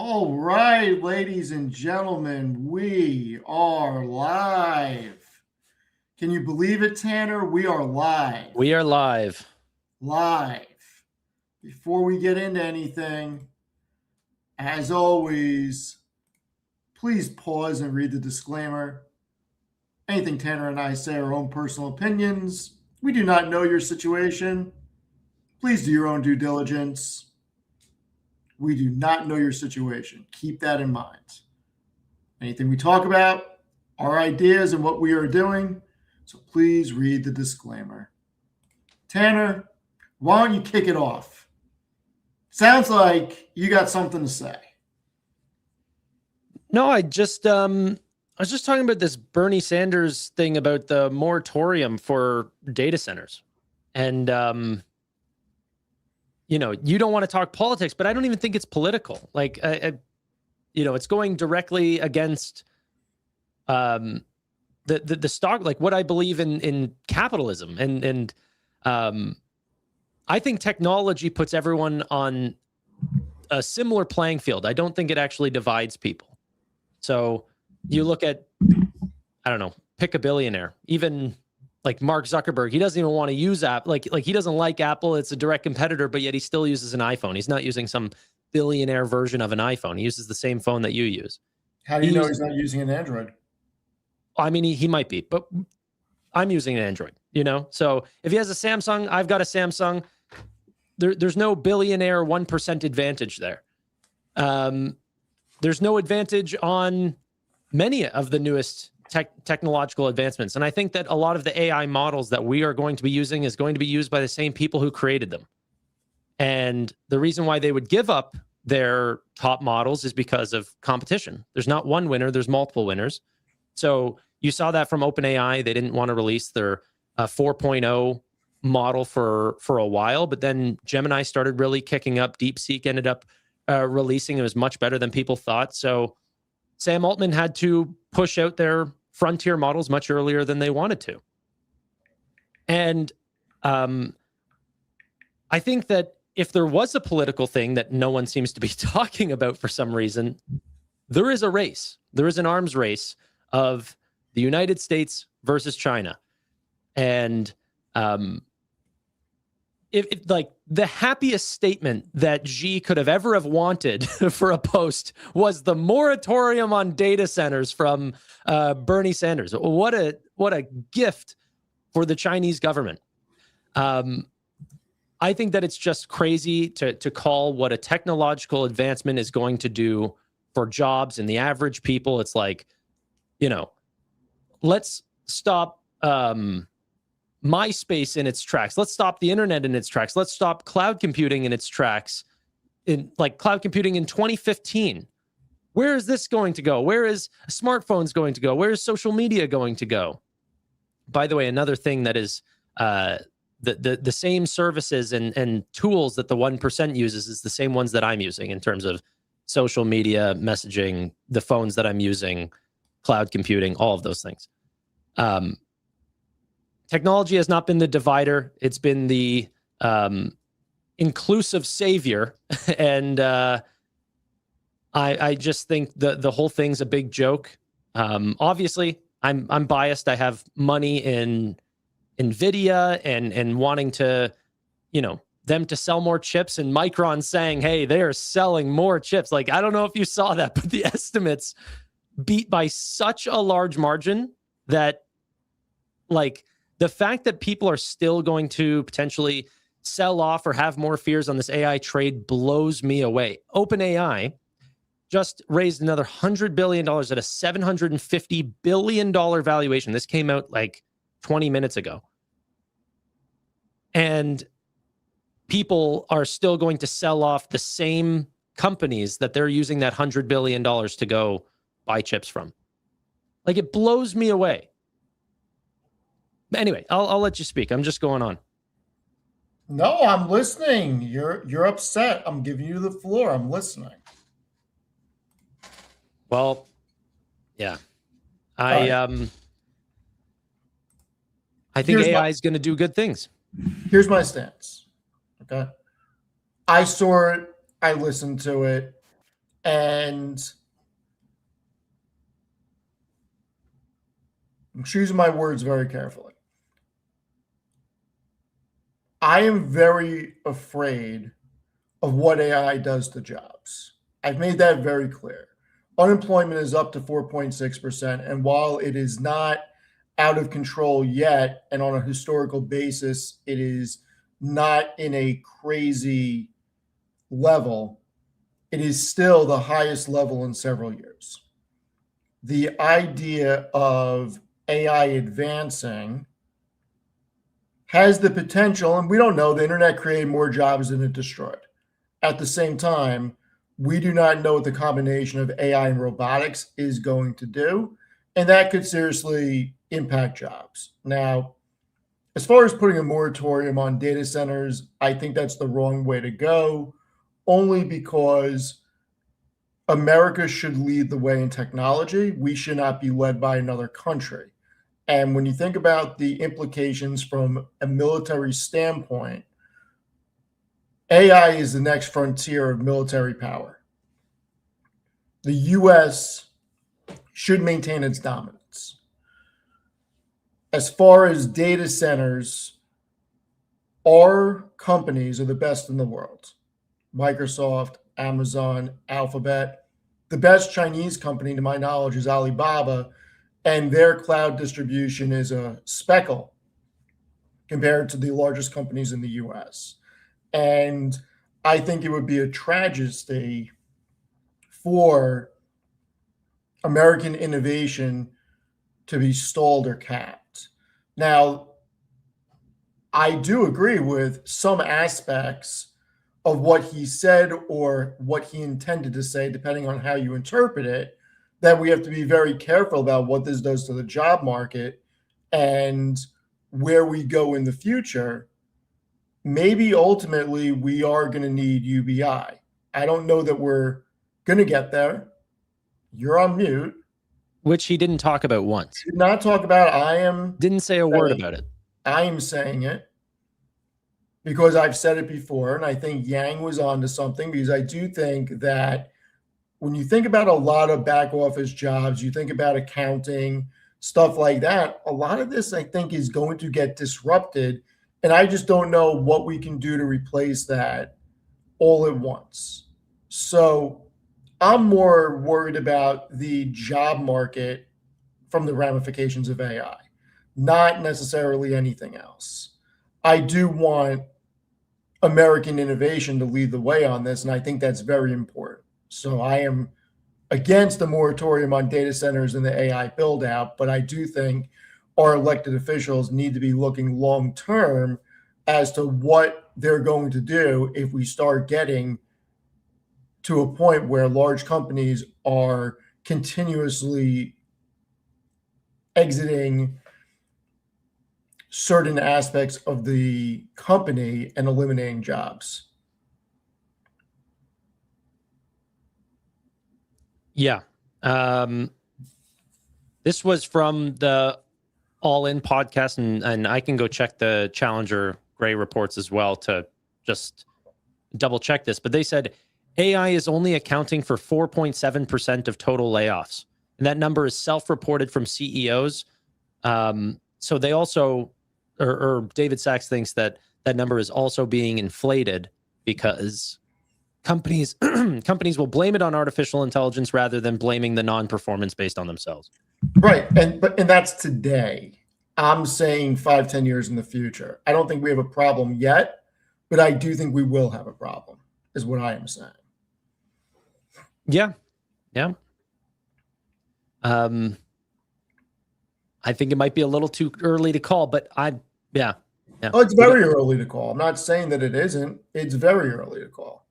All right, ladies and gentlemen, we are live. Can you believe it, Tanner? We are live. We are live. Live. Before we get into anything, as always, please pause and read the disclaimer. Anything Tanner and I say are our own personal opinions. We do not know your situation. Please do your own due diligence. We do not know your situation. Keep that in mind. Anything we talk about, our ideas and what we are doing. So please read the disclaimer. Tanner, why don't you kick it off? Sounds like you got something to say. No, I was just talking about this Bernie Sanders thing about the moratorium for data centers. And you don't want to talk politics, but I don't even think it's political. Like, it's going directly against the stock, like what I believe in capitalism. And I think technology puts everyone on a similar playing field. I don't think it actually divides people. So you look at, I don't know, pick a billionaire, even like Mark Zuckerberg. He doesn't even want to use Apple. Like he doesn't like Apple. It's a direct competitor, but yet he still uses an iPhone. He's not using some billionaire version of an iPhone. He uses the same phone that you use. How do you know he's not using an Android? I mean, he might be, but I'm using an Android, So if he has a Samsung, I've got a Samsung. There's no billionaire 1% advantage there. There's no advantage on many of the newest technological advancements. And I think that a lot of the AI models that we are going to be using is going to be used by the same people who created them. And the reason why they would give up their top models is because of competition. There's not one winner, there's multiple winners. So you saw that from OpenAI. They didn't want to release their 4.0 model for a while, but then Gemini started really kicking up. DeepSeek ended up releasing. It was much better than people thought. So Sam Altman had to push out their frontier models much earlier than they wanted to. And I think that if there was a political thing that no one seems to be talking about for some reason, there is a race. There is an arms race of the United States versus China. And if like the happiest statement that Xi could have ever have wanted for a post was the moratorium on data centers from Bernie Sanders. What a gift for the Chinese government. I think that it's just crazy to call what a technological advancement is going to do for jobs and the average people. It's like, let's stop MySpace in its tracks. Let's stop the internet in its tracks. Let's stop cloud computing in its tracks. In like cloud computing in 2015. Where is this going to go? Where is smartphones going to go? Where is social media going to go? By the way, another thing that is the same services and tools that the 1% uses is the same ones that I'm using in terms of social media, messaging, the phones that I'm using, cloud computing, all of those things. Technology has not been the divider. It's been the inclusive savior. And I just think the whole thing's a big joke. Obviously, I'm biased. I have money in NVIDIA and wanting to, them to sell more chips, and Micron saying, hey, they are selling more chips. Like, I don't know if you saw that, but the estimates beat by such a large margin that, like, the fact that people are still going to potentially sell off or have more fears on this AI trade blows me away. OpenAI just raised another $100 billion at a $750 billion valuation. This came out like 20 minutes ago. And people are still going to sell off the same companies that they're using that $100 billion to go buy chips from. Like, it blows me away. Anyway, I'll let you speak. I'm just going on. No, I'm listening. You're upset. I'm giving you the floor. I'm listening. Well, yeah. I think AI is going to do good things. Here's my stance. Okay. I saw it. I listened to it. And I'm choosing my words very carefully. I am very afraid of what AI does to jobs. I've made that very clear. Unemployment is up to 4.6%. And while it is not out of control yet, and on a historical basis, it is not in a crazy level, it is still the highest level in several years. The idea of AI advancing has the potential, and we don't know, the internet created more jobs than it destroyed. At the same time, we do not know what the combination of AI and robotics is going to do, and that could seriously impact jobs. Now, as far as putting a moratorium on data centers, I think that's the wrong way to go, only because America should lead the way in technology. We should not be led by another country. And when you think about the implications from a military standpoint, AI is the next frontier of military power. The US should maintain its dominance. As far as data centers, our companies are the best in the world. Microsoft, Amazon, Alphabet. The best Chinese company, to my knowledge, is Alibaba, and their cloud distribution is a speckle compared to the largest companies in the US. And I think it would be a tragedy for American innovation to be stalled or capped. Now, I do agree with some aspects of what he said or what he intended to say, depending on how you interpret it, that we have to be very careful about what this does to the job market and where we go in the future. Maybe ultimately we are going to need UBI. I don't know that we're going to get there. You're on mute. Which he didn't talk about once. Did not talk about. I am Didn't say a word about it. I am saying it because I've said it before, and I think Yang was onto something, because I do think that when you think about a lot of back office jobs, you think about accounting, stuff like that, a lot of this I think is going to get disrupted, and I just don't know what we can do to replace that all at once. So I'm more worried about the job market from the ramifications of AI, not necessarily anything else. I do want American innovation to lead the way on this, and I think that's very important. So I am against the moratorium on data centers and the AI build out, but I do think our elected officials need to be looking long term as to what they're going to do if we start getting to a point where large companies are continuously exiting certain aspects of the company and eliminating jobs. Yeah. This was from the All In podcast, and I can go check the Challenger Gray reports as well to just double check this. But they said AI is only accounting for 4.7% of total layoffs. And that number is self-reported from CEOs. So they also, or David Sachs thinks that that number is also being inflated because companies will blame it on artificial intelligence rather than blaming the non-performance based on themselves. Right. And that's today. I'm saying 5-10 years in the future. I don't think we have a problem yet, but I do think we will have a problem, is what I am saying. Yeah. Yeah. I think it might be a little too early to call, but yeah. Oh, it's very early to call. I'm not saying that it isn't. It's very early to call.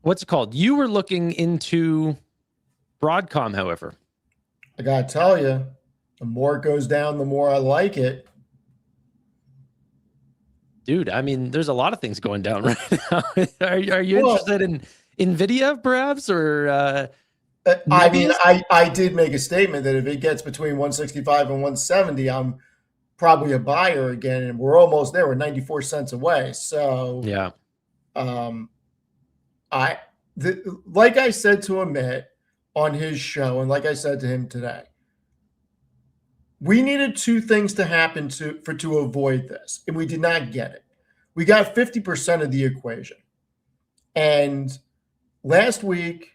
What's it called? You were looking into Broadcom, however. I gotta tell you, the more it goes down, the more I like it. Dude, I mean, there's a lot of things going down right now. Are you interested in NVIDIA, perhaps, or? I mean, I did make a statement that if it gets between 165 and 170, I'm probably a buyer again, and we're almost there. We're 94 cents away. So yeah, Um, like I said to Amit on his show, and like I said to him today, we needed two things to happen to avoid this, and we did not get it. We got 50% of the equation. And last week,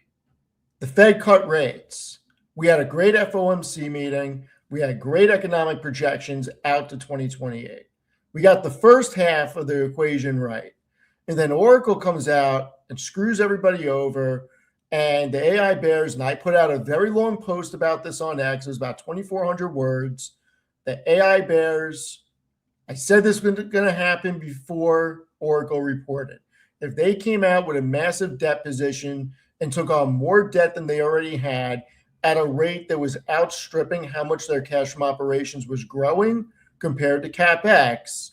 the Fed cut rates. We had a great FOMC meeting. We had great economic projections out to 2028. We got the first half of the equation right. And then Oracle comes out and screws everybody over. And the AI bears, and I put out a very long post about this on X. It was about 2,400 words. The AI bears, I said this was going to happen before Oracle reported. If they came out with a massive debt position and took on more debt than they already had at a rate that was outstripping how much their cash from operations was growing compared to CapEx,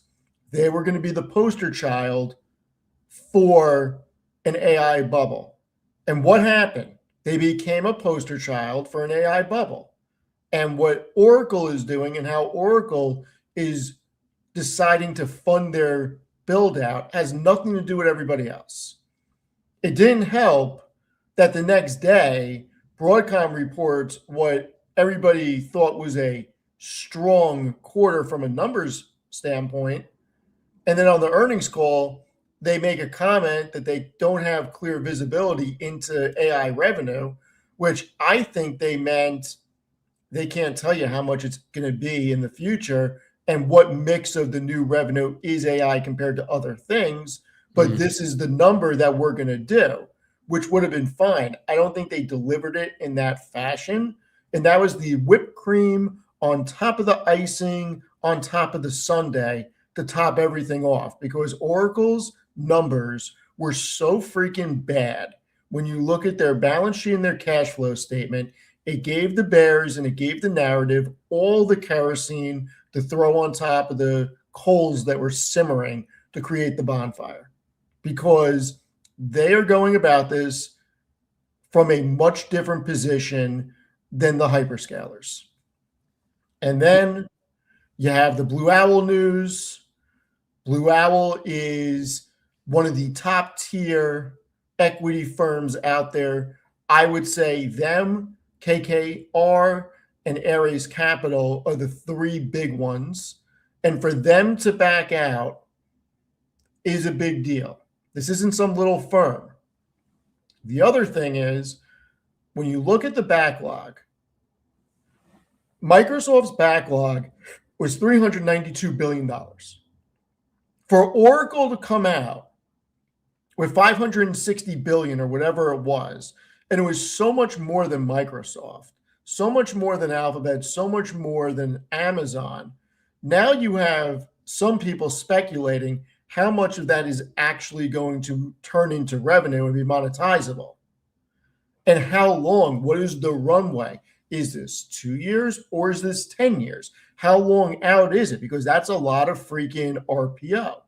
they were going to be the poster child for an AI bubble. And what happened? They became a poster child for an AI bubble. And what Oracle is doing and how Oracle is deciding to fund their build out has nothing to do with everybody else. It didn't help that the next day, Broadcom reports what everybody thought was a strong quarter from a numbers standpoint. And then on the earnings call, they make a comment that they don't have clear visibility into AI revenue, which I think they meant they can't tell you how much it's going to be in the future and what mix of the new revenue is AI compared to other things. But this is the number that we're going to do, which would have been fine. I don't think they delivered it in that fashion. And that was the whipped cream on top of the icing, on top of the sundae to top everything off, because Oracle's numbers were so freaking bad. When you look at their balance sheet and their cash flow statement, it gave the bears and it gave the narrative all the kerosene to throw on top of the coals that were simmering to create the bonfire, because they are going about this from a much different position than the hyperscalers. And then you have the Blue Owl news. Blue Owl is one of the top tier equity firms out there. I would say them, KKR, and Ares Capital are the three big ones. And for them to back out is a big deal. This isn't some little firm. The other thing is, when you look at the backlog, Microsoft's backlog was $392 billion. For Oracle to come out with $560 billion or whatever it was, and it was so much more than Microsoft, so much more than Alphabet, so much more than Amazon. Now you have some people speculating how much of that is actually going to turn into revenue and be monetizable. And how long? What is the runway? Is this 2 years or is this 10 years? How long out is it? Because that's a lot of freaking RPO,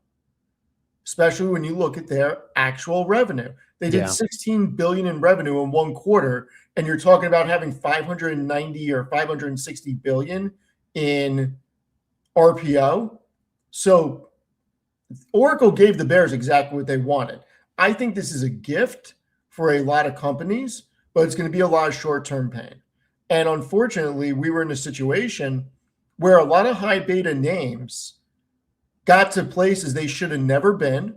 especially when you look at their actual revenue. They did 16 billion in revenue in one quarter, and you're talking about having 590 or 560 billion in RPO. So Oracle gave the bears exactly what they wanted. I think this is a gift for a lot of companies, but it's going to be a lot of short-term pain. And unfortunately, we were in a situation where a lot of high beta names got to places they should have never been.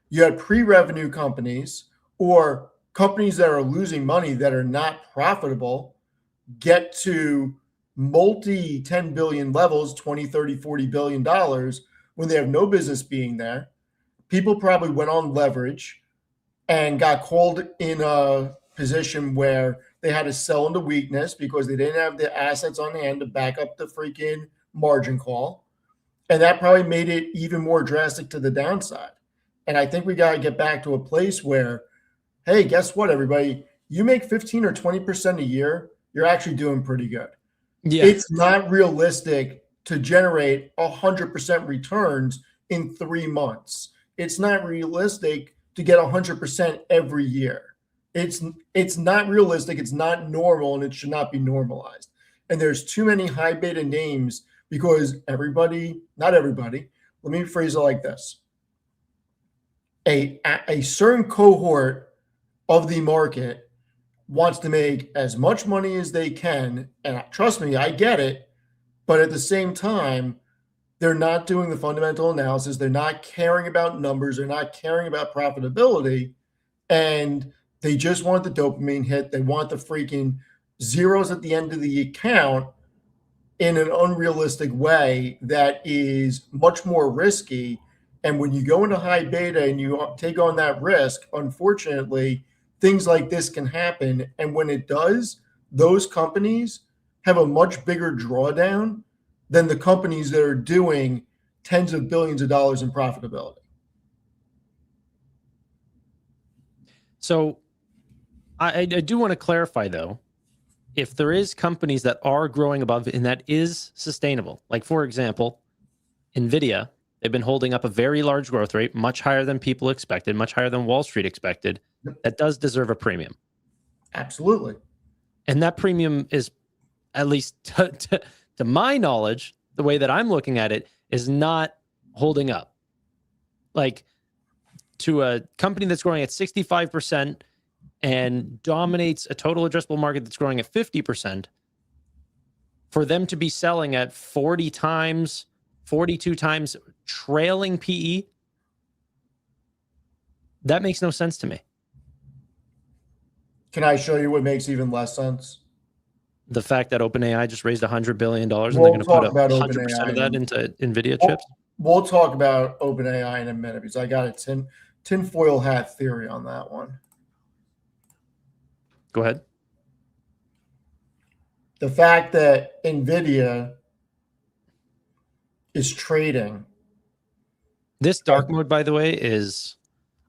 You had pre-revenue companies or companies that are losing money that are not profitable get to multi 10 billion levels, 20, 30, 40 billion dollars when they have no business being there. People probably went on leverage and got called in a position where they had to sell into weakness because they didn't have the assets on hand to back up the freaking margin call. And that probably made it even more drastic to the downside. And I think we got to get back to a place where, hey, guess what, everybody? You make 15 or 20% a year, you're actually doing pretty good. Yeah. It's not realistic to generate 100% returns in 3 months. It's not realistic to get 100% every year. It's not realistic. It's not normal, and it should not be normalized. And there's too many high beta names because everybody, not everybody, let me phrase it like this. a certain cohort of the market wants to make as much money as they can, and trust me, I get it, but at the same time, they're not doing the fundamental analysis. They're not caring about numbers. They're not caring about profitability, and they just want the dopamine hit. They want the freaking zeros at the end of the account in an unrealistic way that is much more risky. And when you go into high beta and you take on that risk, unfortunately, things like this can happen. And when it does, those companies have a much bigger drawdown than the companies that are doing tens of billions of dollars in profitability. So I do want to clarify, though, if there is companies that are growing above and that is sustainable, like, for example, NVIDIA, they've been holding up a very large growth rate, much higher than people expected, much higher than Wall Street expected. That does deserve a premium. Absolutely. And that premium is, at least to my knowledge, the way that I'm looking at it, is not holding up. Like, to a company that's growing at 65% and dominates a total addressable market that's growing at 50%, for them to be selling at 40 times, 42 times trailing PE, that makes no sense to me. Can I show you what makes even less sense? The fact that OpenAI just raised $100 billion and We'll they're going to put talk about 100% of that into NVIDIA chips. We'll talk about OpenAI in a minute because I got a tinfoil hat theory on that one. Go ahead. The fact that NVIDIA is trading. This dark mode, by the way, is...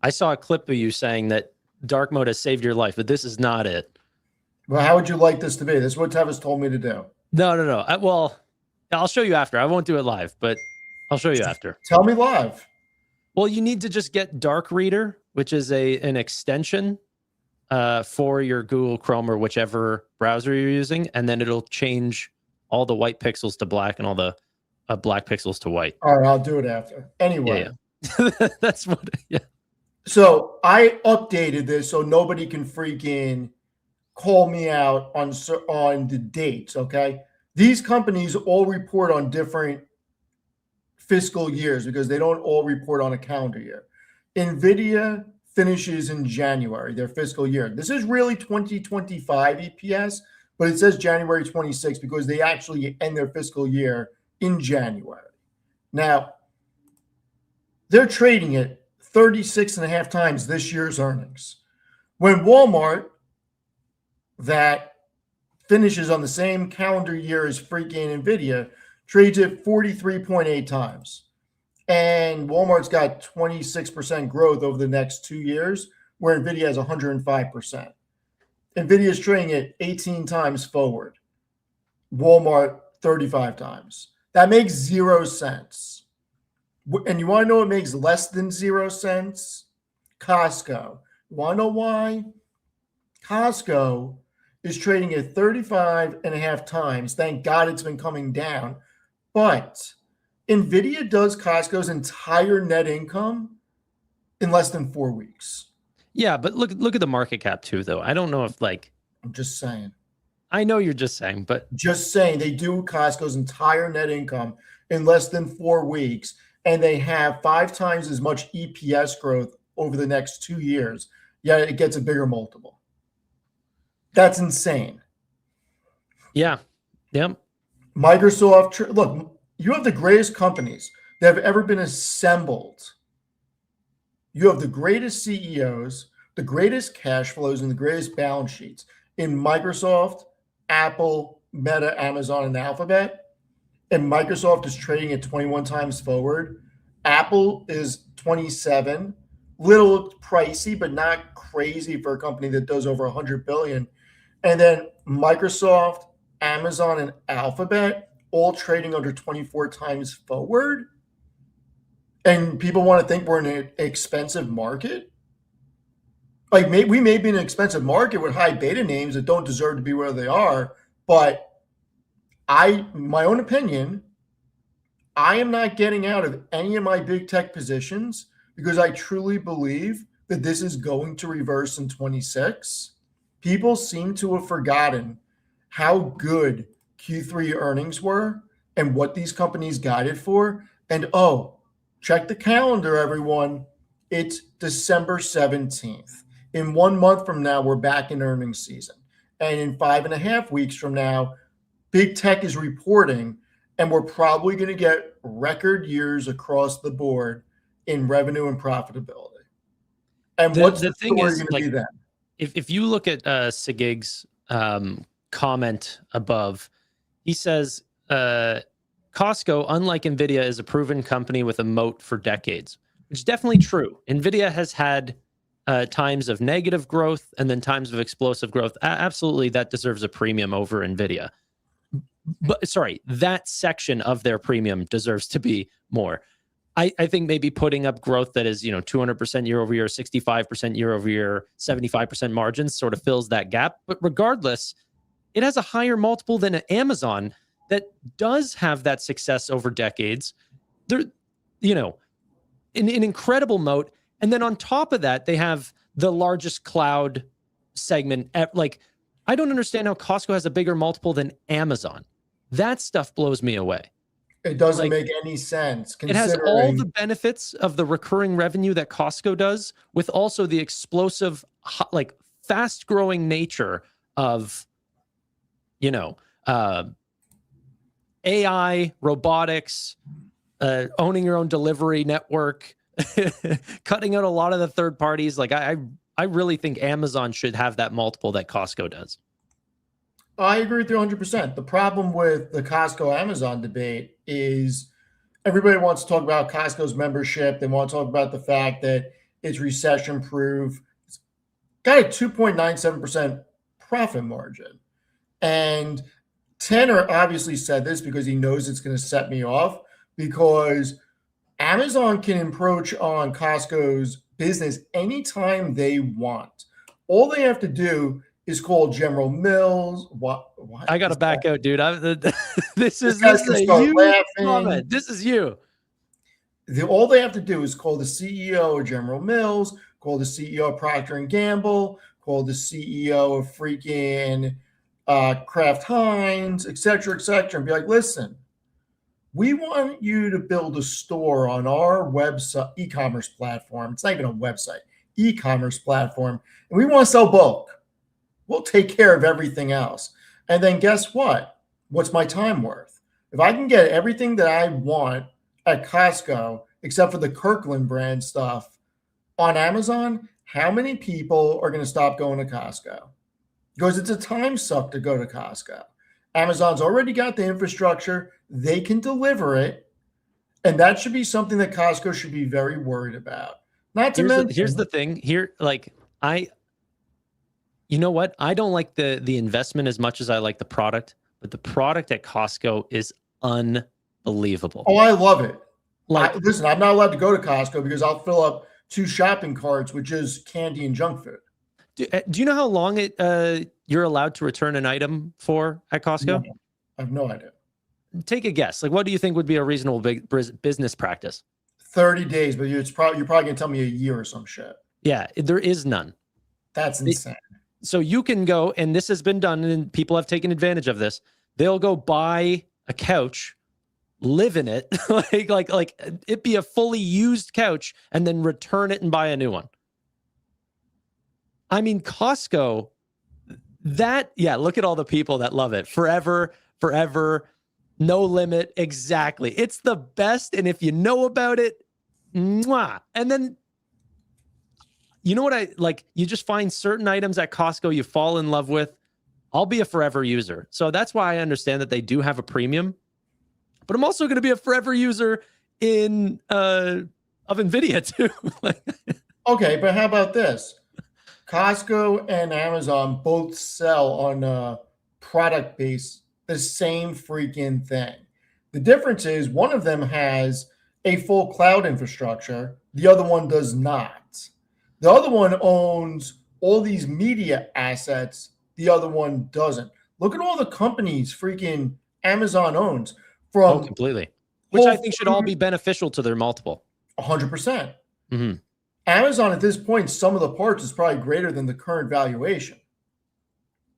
I saw a clip of you saying that dark mode has saved your life, but this is not it. Well, how would you like this to be? This is what Tevis told me to do. No. Well, I'll show you after. I won't do it live, but I'll show you after. Tell me live. Well, you need to just get Dark Reader, which is an extension for your Google Chrome or whichever browser you're using, and then it'll change all the white pixels to black and all the black pixels to white. All right, I'll do it after. Anyway. Yeah. That's what, yeah. So I updated this so nobody can freaking call me out on the dates, okay? These companies all report on different fiscal years because they don't all report on a calendar year. NVIDIA finishes in January, their fiscal year. This is really 2025 EPS, but it says January 26 because they actually end their fiscal year in January. Now, they're trading at 36.5 times this year's earnings. When Walmart, that finishes on the same calendar year as freaking NVIDIA, trades at 43.8 times. And Walmart's got 26% growth over the next 2 years, where NVIDIA has 105%. NVIDIA is trading at 18 times forward. Walmart, 35 times. That makes 0 cents. And you want to know what makes less than 0 cents? Costco. You want to know why? Costco is trading at 35.5 times. Thank God it's been coming down. But NVIDIA does Costco's entire net income in less than 4 weeks. Yeah, but look at the market cap too, though. I don't know if, like... I'm just saying. I know you're just saying, but... Just saying, they do Costco's entire net income in less than 4 weeks, and they have 5 times as much EPS growth over the next 2 years, yet it gets a bigger multiple. That's insane. Yeah. Yep. Microsoft, look, you have the greatest companies that have ever been assembled. You have the greatest CEOs, the greatest cash flows, and the greatest balance sheets in Microsoft, Apple, Meta, Amazon, and Alphabet. And Microsoft is trading at 21 times forward. Apple is 27. Little pricey, but not crazy for a company that does over 100 billion. And then Microsoft, Amazon, and Alphabet all trading under 24 times forward. And people want to think we're in an expensive market. Like, we may be in an expensive market with high beta names that don't deserve to be where they are. But my own opinion, I am not getting out of any of my big tech positions because I truly believe that this is going to reverse in 26. People seem to have forgotten how good Q3 earnings were and what these companies guided for. And oh, check the calendar, everyone. It's December 17th. In 1 month from now, we're back in earnings season. And in 5.5 weeks from now, big tech is reporting, and we're probably going to get record years across the board in revenue and profitability. And what's the thing story is, going to like, be then? if you look at Sigig's comment above, he says Costco, unlike Nvidia, is a proven company with a moat for decades, which is definitely true. Nvidia has had times of negative growth and then times of explosive growth. Absolutely, that deserves a premium over Nvidia. But sorry, that section of their premium deserves to be more. I think maybe putting up growth that is, 200% year over year, 65% year over year, 75% margins sort of fills that gap. But regardless, it has a higher multiple than Amazon that does have that success over decades. They're, an incredible moat. And then on top of that, they have the largest cloud segment. Like, I don't understand how Costco has a bigger multiple than Amazon. That stuff blows me away. It doesn't make any sense. It has all the benefits of the recurring revenue that Costco does, with also the explosive, like, fast-growing nature of, AI, robotics, owning your own delivery network, cutting out a lot of the third parties. Like, I really think Amazon should have that multiple that Costco does. I agree with you 100%. The problem with the Costco Amazon debate is everybody wants to talk about Costco's membership. They want to talk about the fact that it's recession proof. It's got a 2.97% profit margin. And Tannor obviously said this because he knows it's going to set me off, because Amazon can encroach on Costco's business anytime they want. All they have to do is call General Mills. What I got to back out, dude. This is a you comment. This is you. All they have to do is call the CEO of General Mills, call the CEO of Procter & Gamble, call the CEO of freaking Kraft Heinz, et cetera, and be like, listen, we want you to build a store on our website, e-commerce platform. It's not even a website, e-commerce platform. And we want to sell bulk. We'll take care of everything else. And then guess what? What's my time worth? If I can get everything that I want at Costco, except for the Kirkland brand stuff, on Amazon, how many people are going to stop going to Costco? Because it's a time suck to go to Costco. Amazon's already got the infrastructure. They can deliver it. And that should be something that Costco should be very worried about. Not to mention, here's the thing. Here, like, you know what? I don't like the investment as much as I like the product, but the product at Costco is unbelievable. Oh, I love it. Listen, I'm not allowed to go to Costco because I'll fill up 2 shopping carts with just candy and junk food. Do you know how long you're allowed to return an item for at Costco? No, I have no idea. Take a guess. Like, what do you think would be a reasonable business practice? 30 days, but you're probably going to tell me a year or some shit. Yeah, there is none. That's insane. So you can go, and this has been done, and people have taken advantage of this. They'll go buy a couch, live in it, like it be a fully used couch, and then return it and buy a new one. I mean, Costco, look at all the people that love it. Forever, no limit. Exactly. It's the best. And if you know about it, mwah. And then, you know what I like? You just find certain items at Costco you fall in love with. I'll be a forever user. So that's why I understand that they do have a premium. But I'm also going to be a forever user of NVIDIA too. Okay, but how about this? Costco and Amazon both sell on a product base the same freaking thing. The difference is one of them has a full cloud infrastructure. The other one does not. The other one owns all these media assets. The other one doesn't. Look at all the companies freaking Amazon owns. Completely. Which I think should all be beneficial to their multiple. 100%. Mhm. Amazon at this point, some of the parts is probably greater than the current valuation.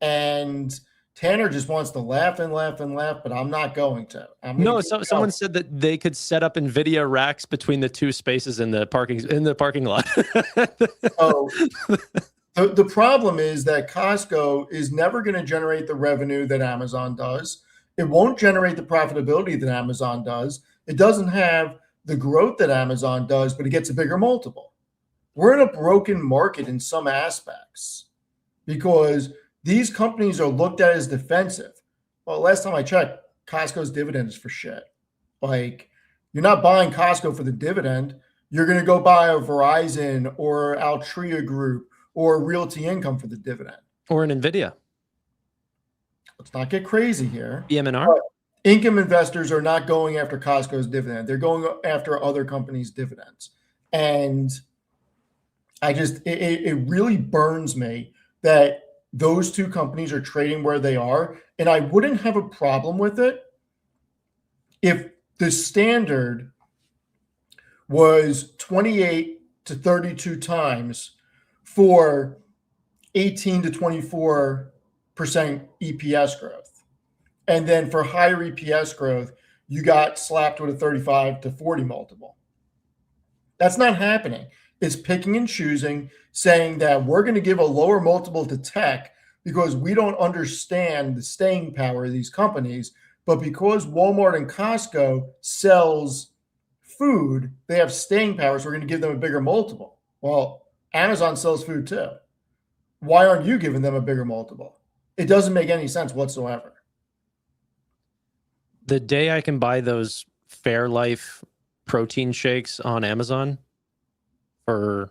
And Tannor just wants to laugh and laugh and laugh, but I'm not going to. I'm going No, to so keep someone going. said that they could set up NVIDIA racks between the two spaces in the parking lot. So the problem is that Costco is never going to generate the revenue that Amazon does. It won't generate the profitability that Amazon does. It doesn't have the growth that Amazon does, but it gets a bigger multiple. We're in a broken market in some aspects because these companies are looked at as defensive. Well, last time I checked, Costco's dividend is for shit. Like, you're not buying Costco for the dividend. You're going to go buy a Verizon or Altria Group or Realty Income for the dividend. Or an NVIDIA. Let's not get crazy here. BM&R? Income investors are not going after Costco's dividend. They're going after other companies' dividends. And it really burns me that those two companies are trading where they are. And I wouldn't have a problem with it if the standard was 28 to 32 times for 18 to 24% EPS growth. And then for higher EPS growth, you got slapped with a 35 to 40 multiple. That's not happening. It's picking and choosing, saying that we're going to give a lower multiple to tech because we don't understand the staying power of these companies. But because Walmart and Costco sells food, they have staying power, so we're going to give them a bigger multiple. Well, Amazon sells food too. Why aren't you giving them a bigger multiple? It doesn't make any sense whatsoever. The day I can buy those Fairlife protein shakes on Amazon for,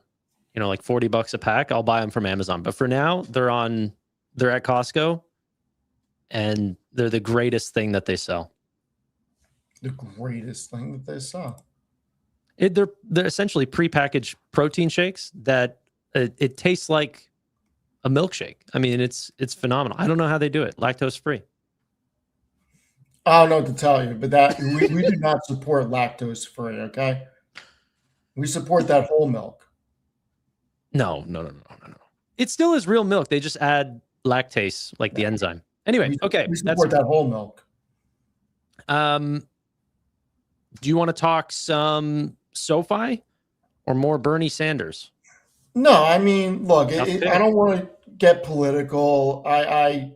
like $40 a pack, I'll buy them from Amazon. But for now, they're at Costco, and they're the greatest thing that they sell. The greatest thing that they sell. They're essentially prepackaged protein shakes that it tastes like a milkshake. I mean, it's phenomenal. I don't know how they do it. Lactose free. I don't know what to tell you, but that we do not support lactose free. Okay, we support that whole milk. No. It still is real milk. They just add lactase, like the enzyme. Anyway, okay. We support that whole milk. Do you want to talk some SoFi or more Bernie Sanders? No, I mean, look, I don't want to get political. I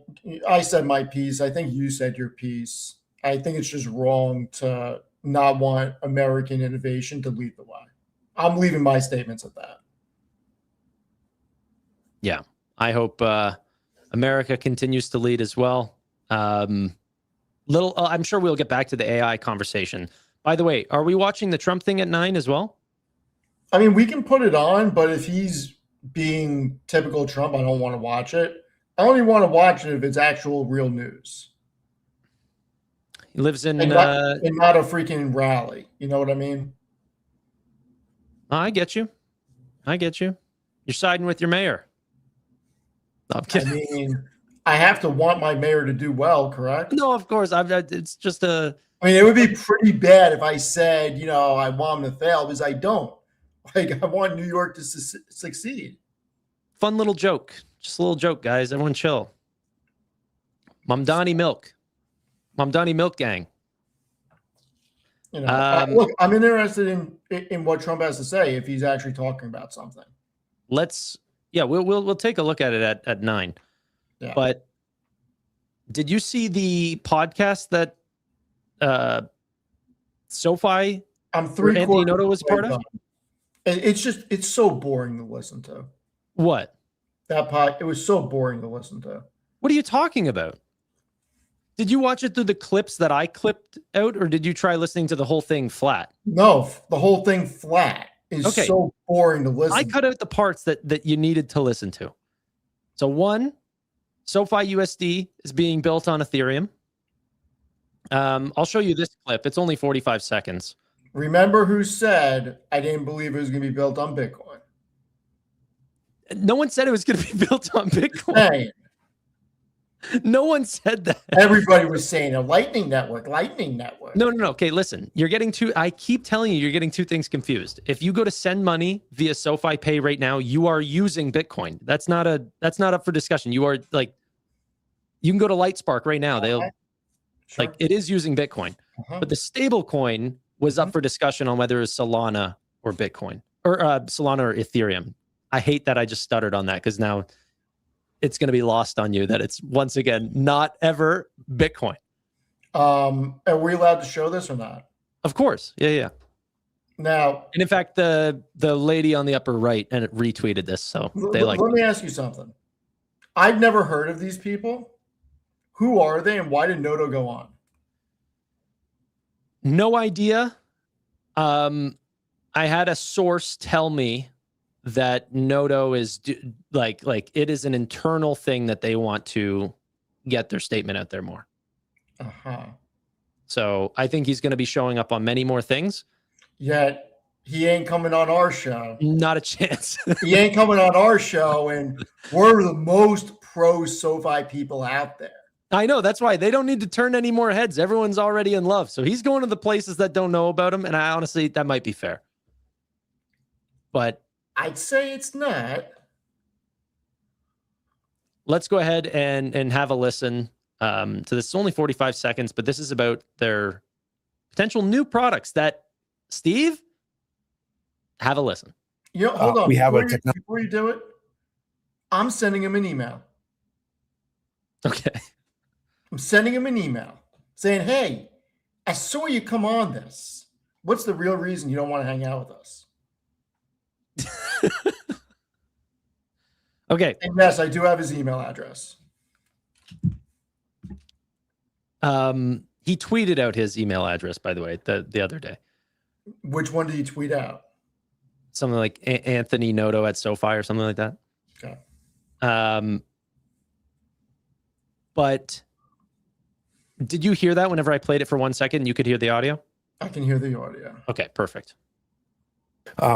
said my piece. I think you said your piece. I think it's just wrong to not want American innovation to lead the way. I'm leaving my statements at that. Yeah, I hope America continues to lead as well. I'm sure we'll get back to the AI conversation. By the way, are we watching the Trump thing at 9 as well? I mean, we can put it on, but if he's being typical Trump, I don't want to watch it. I only want to watch it if it's actual real news. He lives in and not a freaking rally. You know what I mean? I get you. You're siding with your mayor. No, I'm kidding. I mean, I have to want my mayor to do well, correct? No, of course. It's just a. I mean, it would be pretty bad if I said, I want him to fail, because I don't. Like, I want New York to succeed. Fun little joke. Just a little joke, guys. Everyone chill. Mamdani Milk Gang. Look, I'm interested in what Trump has to say if he's actually talking about something. We'll take a look at it at 9. Yeah. But did you see the podcast that SoFi Anthony Noto was a part of? It's so boring to listen to. What? It was so boring to listen to. What are you talking about? Did you watch it through the clips that I clipped out, or did you try listening to the whole thing flat? No, the whole thing flat is so boring to listen to. I cut out the parts that you needed to listen to. So one, SoFi USD is being built on Ethereum. I'll show you this clip. It's only 45 seconds. Remember who said I didn't believe it was going to be built on Bitcoin? No one said it was going to be built on Bitcoin. No one said that. Everybody was saying a Lightning Network, Lightning Network. No. Okay, listen. I keep telling you're getting two things confused. If you go to send money via SoFi Pay right now, you are using Bitcoin. That's not up for discussion. You are like, you can go to Lightspark right now. They'll Sure. like, it is using Bitcoin. But the stable coin was up for discussion on whether it's Solana or Bitcoin or Solana or Ethereum. I hate that I just stuttered on that because now it's going to be lost on you that it's once again not ever Bitcoin. Are we allowed to show this or not? Of course. Yeah. Now, and in fact, the lady on the upper right and it retweeted this, so they like. Let me ask you something. I've never heard of these people. Who are they, and why did Noto go on? No idea. I had a source tell me that Noto is like it is an internal thing that they want to get their statement out there more. So I think he's going to be showing up on many more things. Yet he ain't coming on our show. Not a chance. He ain't coming on our show, and we're the most pro SoFi people out there. I know. That's why they don't need to turn any more heads. Everyone's already in love. So he's going to the places that don't know about him. And I honestly, that might be fair. But I'd say it's not. Let's go ahead and have a listen to this. It's only 45 seconds, but this is about their potential new products that, Steve, have a listen. Hold on. Before you do it, I'm sending him an email. Okay. I'm sending him an email saying, hey, I saw you come on this. What's the real reason you don't want to hang out with us? Okay. And yes, I do have his email address. He tweeted out his email address, by the way, the other day. Which one did he tweet out? Something like Anthony Noto at SoFi or something like that. Okay. But did you hear that whenever I played it for 1 second? You could hear the audio? I can hear the audio. Okay, perfect.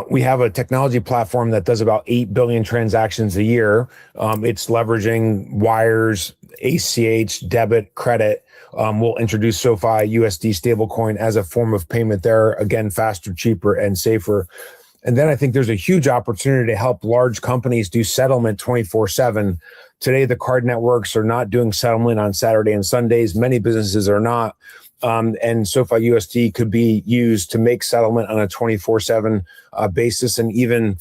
We have a technology platform that does about 8 billion transactions a year. It's leveraging wires, ACH, debit, credit. We'll introduce SoFi USD stablecoin as a form of payment there. Again, faster, cheaper, and safer. And then I think there's a huge opportunity to help large companies do settlement 24/7. Today, the card networks are not doing settlement on Saturday and Sundays. Many businesses are not. And SoFi USD could be used to make settlement on a 24/7 basis, and even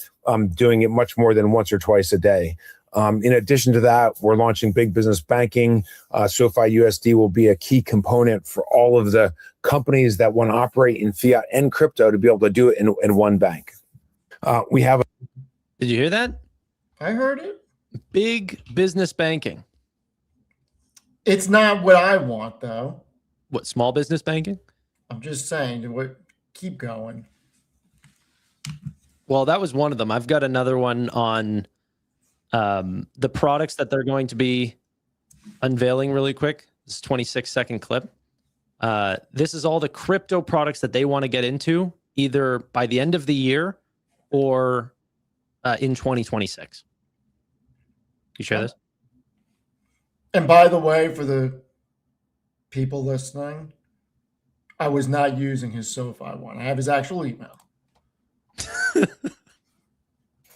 doing it much more than once or twice a day. In addition to that, we're launching big business banking. SoFi USD will be a key component for all of the companies that want to operate in fiat and crypto to be able to do it in one bank. Did you hear that? I heard it. Big business banking. It's not what I want, though. What, small business banking? I'm just saying, keep going. Well, that was one of them. I've got another one on the products that they're going to be unveiling really quick. This is a 26-second clip. This is all the crypto products that they want to get into either by the end of the year or in 2026. You share this? And by the way, for the people listening, I was not using his SoFi one. I have his actual email.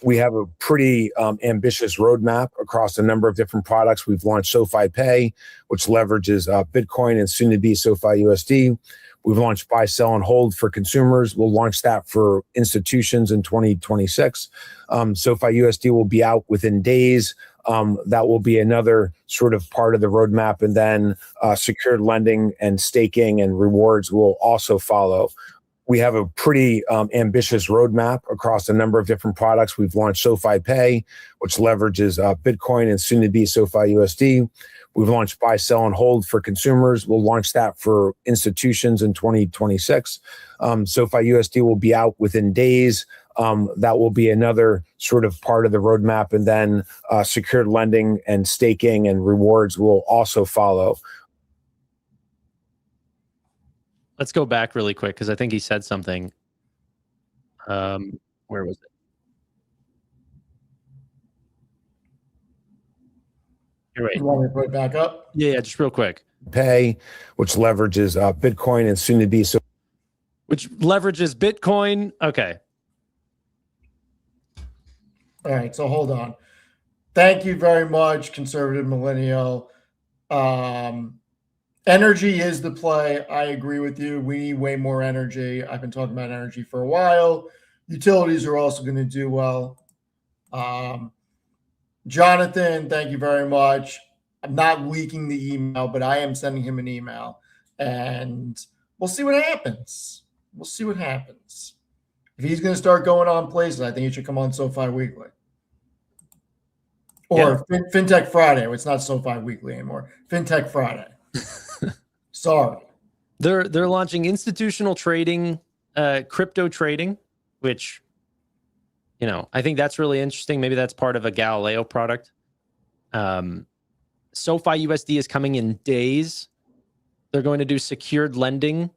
We have a pretty ambitious roadmap across a number of different products. We've launched SoFi Pay, which leverages Bitcoin and soon to be SoFi USD. We've launched buy, sell, and hold for consumers. We'll launch that for institutions in 2026. SoFi USD will be out within days. That will be another sort of part of the roadmap. And then secured lending and staking and rewards will also follow. We have a pretty ambitious roadmap across a number of different products. We've launched SoFi Pay, which leverages Bitcoin and soon to be SoFi USD. We've launched buy, sell, and hold for consumers. We'll launch that for institutions in 2026. SoFi USD will be out within days. That will be another sort of part of the roadmap. And then secured lending and staking and rewards will also follow. Let's go back really quick because I think he said something. Where was it? You're right. You want me to put it back up? Yeah, just real quick. Pay, which leverages Bitcoin and soon to be so. Which leverages Bitcoin. Okay. All right, so hold on. Thank you very much, conservative millennial. Energy is the play. I agree with you. We need way more energy. I've been talking about energy for a while. Utilities are also going to do well. Jonathan, thank you very much. I'm not leaking the email, but I am sending him an email, and we'll see what happens. We'll see what happens. If he's going to start going on places, I think he should come on SoFi Weekly. Or FinTech Friday. It's not SoFi Weekly anymore. FinTech Friday. Sorry. They're launching institutional trading, crypto trading, which, you know, I think that's really interesting. Maybe that's part of a Galileo product. SoFi USD is coming in days. They're going to do secured lending,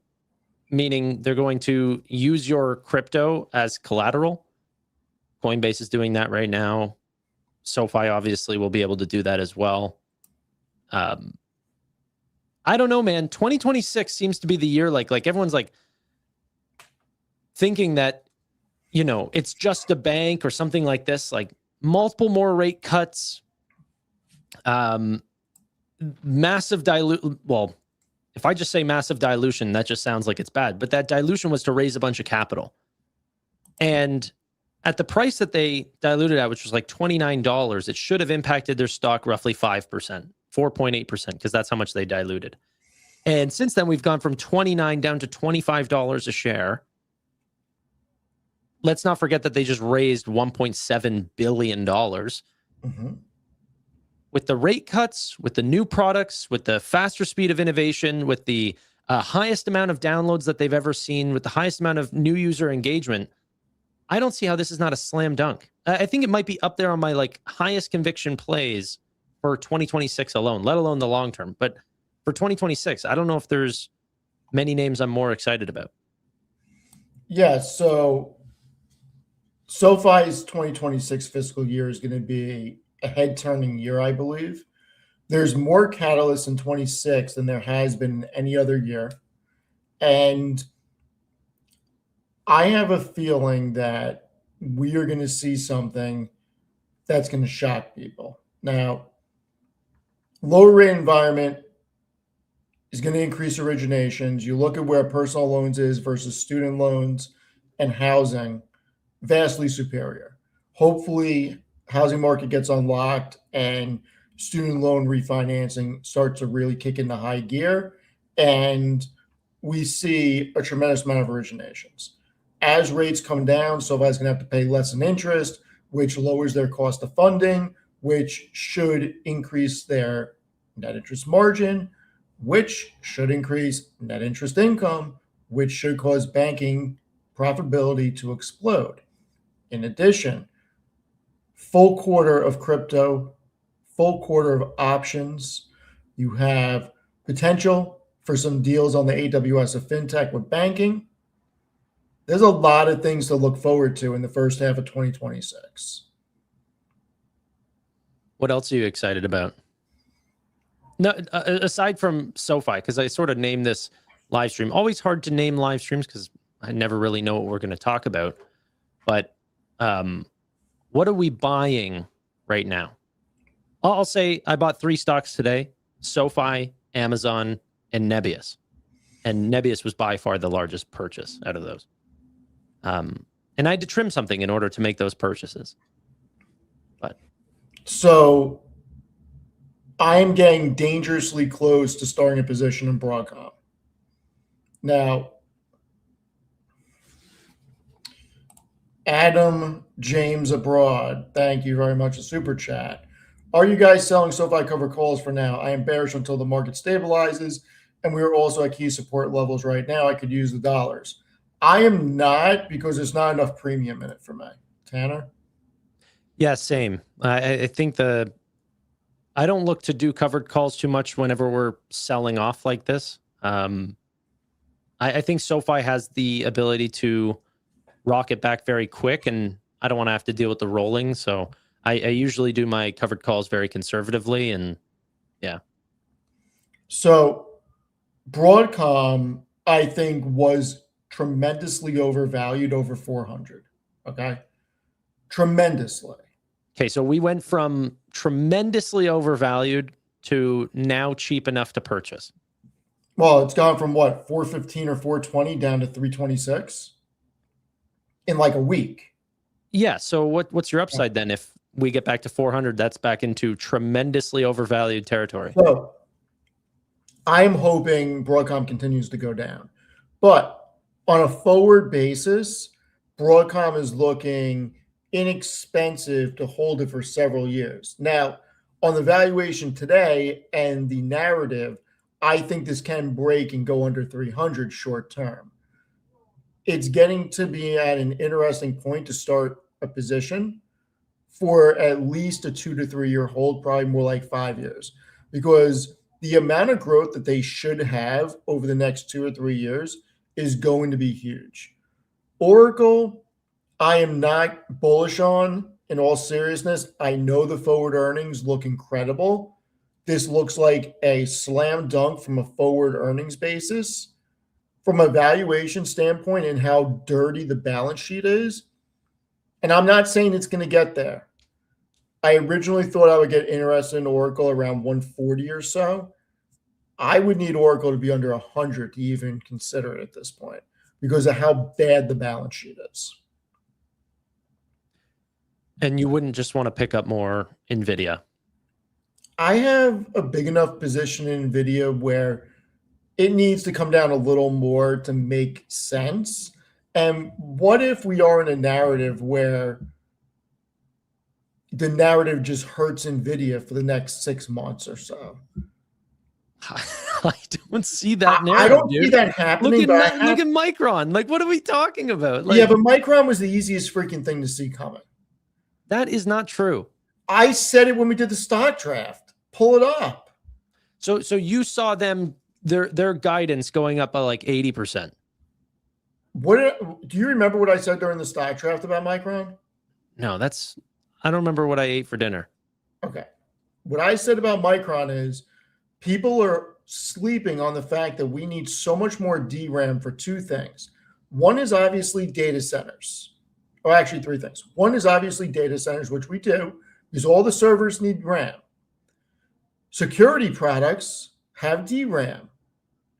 meaning they're going to use your crypto as collateral. Coinbase is doing that right now. SoFi obviously will be able to do that as well. I don't know, man. 2026 seems to be the year like everyone's like thinking that, you know, it's just a bank or something like this, like multiple more rate cuts, massive dilute. Well, if I just say massive dilution, that just sounds like it's bad, but that dilution was to raise a bunch of capital. And at the price that they diluted at, which was like $29, it should have impacted their stock roughly 5%, 4.8%, because that's how much they diluted. And since then, we've gone from $29 down to $25 a share. Let's not forget that they just raised $1.7 billion. Mm-hmm. With the rate cuts, with the new products, with the faster speed of innovation, with the highest amount of downloads that they've ever seen, with the highest amount of new user engagement, I don't see how this is not a slam dunk. I think it might be up there on my like highest conviction plays for 2026 alone, let alone the long term. But for 2026, I don't know if there's many names I'm more excited about. Yeah, so SoFi's 2026 fiscal year is going to be a head-turning year, I believe. There's more catalysts in 26 than there has been in any other year. And I have a feeling that we are going to see something that's going to shock people. Now, lower rate environment is going to increase originations. You look at where personal loans is versus student loans and housing, vastly superior. Hopefully, housing market gets unlocked and student loan refinancing starts to really kick into high gear, and we see a tremendous amount of originations. As rates come down, SoFi is going to have to pay less in interest, which lowers their cost of funding, which should increase their net interest margin, which should increase net interest income, which should cause banking profitability to explode. In addition, full quarter of crypto, full quarter of options. You have potential for some deals on the AWS of fintech with banking. There's a lot of things to look forward to in the first half of 2026. What else are you excited about? No, aside from SoFi, because I sort of named this live stream. Always hard to name live streams because I never really know what we're going to talk about. But what are we buying right now? I'll say I bought 3 stocks today: SoFi, Amazon, and Nebius. And Nebius was by far the largest purchase out of those. And I had to trim something in order to make those purchases. So I am getting dangerously close to starting a position in Broadcom. Now, Adam James Abroad, thank you very much. A super chat. Are you guys selling SoFi covered calls for now? I am bearish until the market stabilizes, and we are also at key support levels right now. I could use the dollars. I am not, because there's not enough premium in it for me. Tanner? Yeah, same. I think I don't look to do covered calls too much whenever we're selling off like this. I think SoFi has the ability to rocket back very quick, and I don't want to have to deal with the rolling. So I usually do my covered calls very conservatively, and Yeah. So Broadcom, I think, was tremendously overvalued over 400. Okay. Tremendously. Okay, so we went from tremendously overvalued to now cheap enough to purchase. Well, it's gone from what, 415 or 420 down to 326 in like a week. Yeah. So what's your upside then if we get back to 400? That's back into tremendously overvalued territory. So I'm hoping Broadcom continues to go down. But on a forward basis, Broadcom is looking inexpensive to hold it for several years. Now, on the valuation today and the narrative, I think this can break and go under 300 short term. It's getting to be at an interesting point to start a position for at least a 2 to 3 year hold, probably more like 5 years, because the amount of growth that they should have over the next 2 or 3 years is going to be huge. Oracle, I am not bullish on, in all seriousness. I know the forward earnings look incredible. This looks like a slam dunk from a forward earnings basis. From a valuation standpoint and how dirty the balance sheet is, and I'm not saying it's going to get there. I originally thought I would get interested in Oracle around 140 or so. I would need Oracle to be under 100 to even consider it at this point because of how bad the balance sheet is. And you wouldn't just want to pick up more NVIDIA? I have a big enough position in NVIDIA where it needs to come down a little more to make sense. And what if we are in a narrative where the narrative just hurts NVIDIA for the next 6 months or so? I don't see that narrative. I don't dude. see that happening. Look at Micron. Like, what are we talking about? Like, yeah, but Micron was the easiest freaking thing to see coming. That is not true. I said it when we did the stock draft. Pull it up. So you saw them, their guidance going up by like 80%. What do you remember what I said during the stock draft about Micron? No, I don't remember what I ate for dinner. Okay. What I said about Micron is people are sleeping on the fact that we need so much more DRAM for two things. One is obviously data centers. Or actually 3 things. One is obviously data centers, which we do, because all the servers need RAM. Security products have DRAM.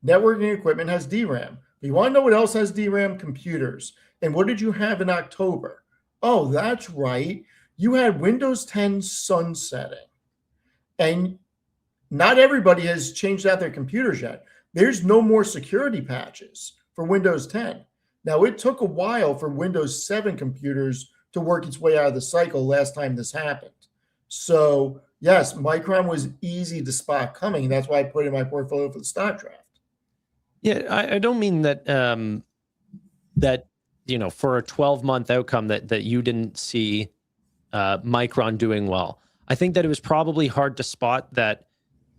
Networking equipment has DRAM. But you want to know what else has DRAM? Computers. And what did you have in October? Oh, that's right. You had Windows 10 sunsetting. And not everybody has changed out their computers yet. There's no more security patches for Windows 10. Now, it took a while for Windows 7 computers to work its way out of the cycle last time this happened. So, yes, Micron was easy to spot coming. That's why I put it in my portfolio for the stock draft. Yeah, I don't mean that that for a 12-month outcome that you didn't see Micron doing well. I think that it was probably hard to spot that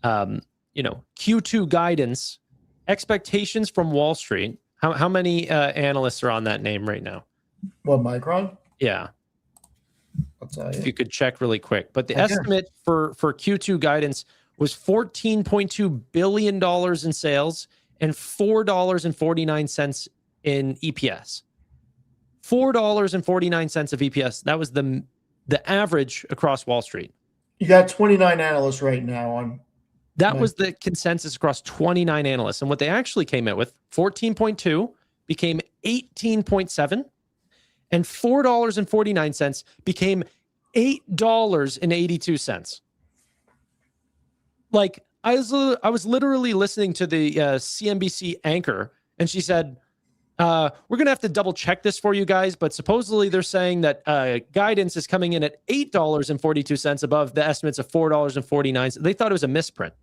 Q2 guidance expectations from Wall Street. How many analysts are on that name right now? What, Micron? Yeah. I'll tell you. If you could check really quick. But the estimate for Q2 guidance was $14.2 billion in sales and $4.49 in EPS. $4.49 of EPS. That was the average across Wall Street. You got 29 analysts right now on. That was the consensus across 29 analysts. And what they actually came out with, 14.2 became 18.7, and $4.49 became $8.82. Like, I was literally listening to the CNBC anchor, and she said, we're going to have to double check this for you guys, but supposedly they're saying that guidance is coming in at $8.42 above the estimates of $4.49. They thought it was a misprint.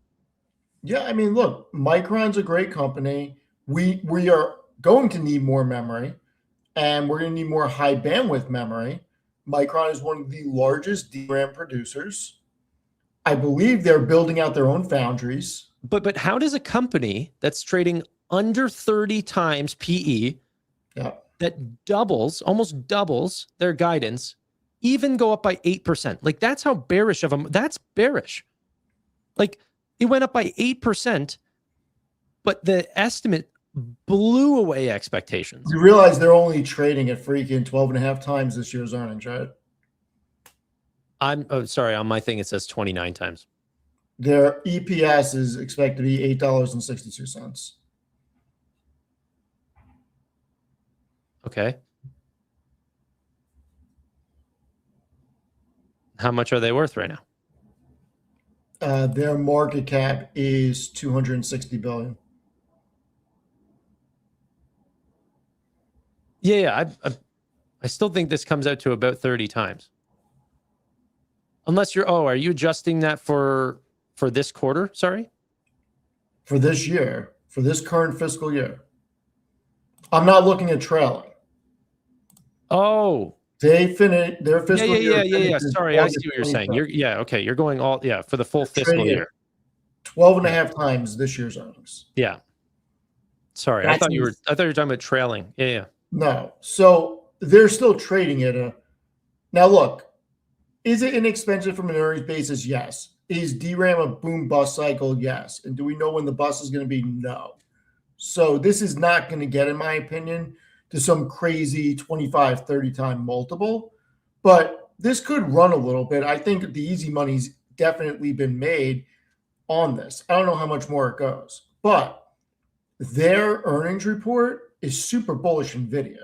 Yeah, I mean, look, Micron's a great company. We are going to need more memory, and we're going to need more high bandwidth memory. Micron is one of the largest DRAM producers. I believe they're building out their own foundries. But how does a company that's trading under 30 times PE that almost doubles their guidance, even go up by 8%? Like, that's how bearish of them. That's bearish. Like, It went up by 8%, but the estimate blew away expectations. You realize they're only trading at freaking 12.5 times this year's earnings, right? I'm sorry, on my thing it says 29 times. Their EPS is expected to be $8.62. Okay. How much are they worth right now? Their market cap is $260 billion. Yeah, I still think this comes out to about 30 times. Unless are you adjusting that for this quarter? Sorry? For this year, for this current fiscal year. I'm not looking at trailing. Oh. They finished their fiscal year. Yeah. Sorry, I see what you're saying. You're going all for the full fiscal year. 12.5 times this year's earnings. Yeah. Sorry, I thought you were talking about trailing. Yeah. No. So they're still trading at now look, is it inexpensive from an earnings basis? Yes. Is DRAM a boom bust cycle? Yes. And do we know when the bust is going to be? No. So this is not going to get, in my opinion, to some crazy 25, 30 time multiple, but this could run a little bit. I think the easy money's definitely been made on this. I don't know how much more it goes, but their earnings report is super bullish NVIDIA,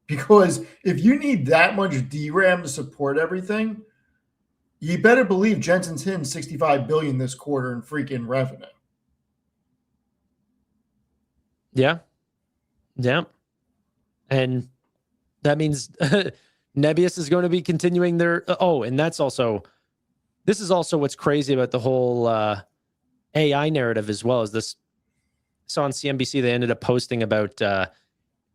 because if you need that much DRAM to support everything, you better believe Jensen's hitting $65 billion this quarter in freaking revenue. Yeah. And that means Nebius is going to be continuing their and this is also what's crazy about the whole AI narrative as well. As this saw on CNBC, they ended up posting about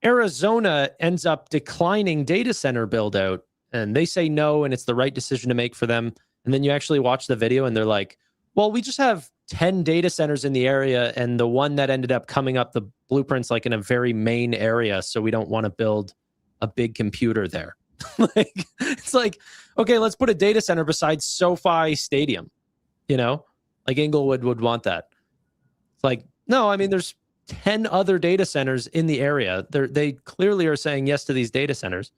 Arizona ends up declining data center build out, and they say no, and it's the right decision to make for them. And then you actually watch the video and they're like, well, we just have 10 data centers in the area, and the one that ended up coming up the blueprints like in a very main area, so we don't want to build a big computer there. It's like, okay, let's put a data center beside SoFi Stadium, like Inglewood would want that. It's like, no, I mean, there's 10 other data centers in the area. They clearly are saying yes to these data centers,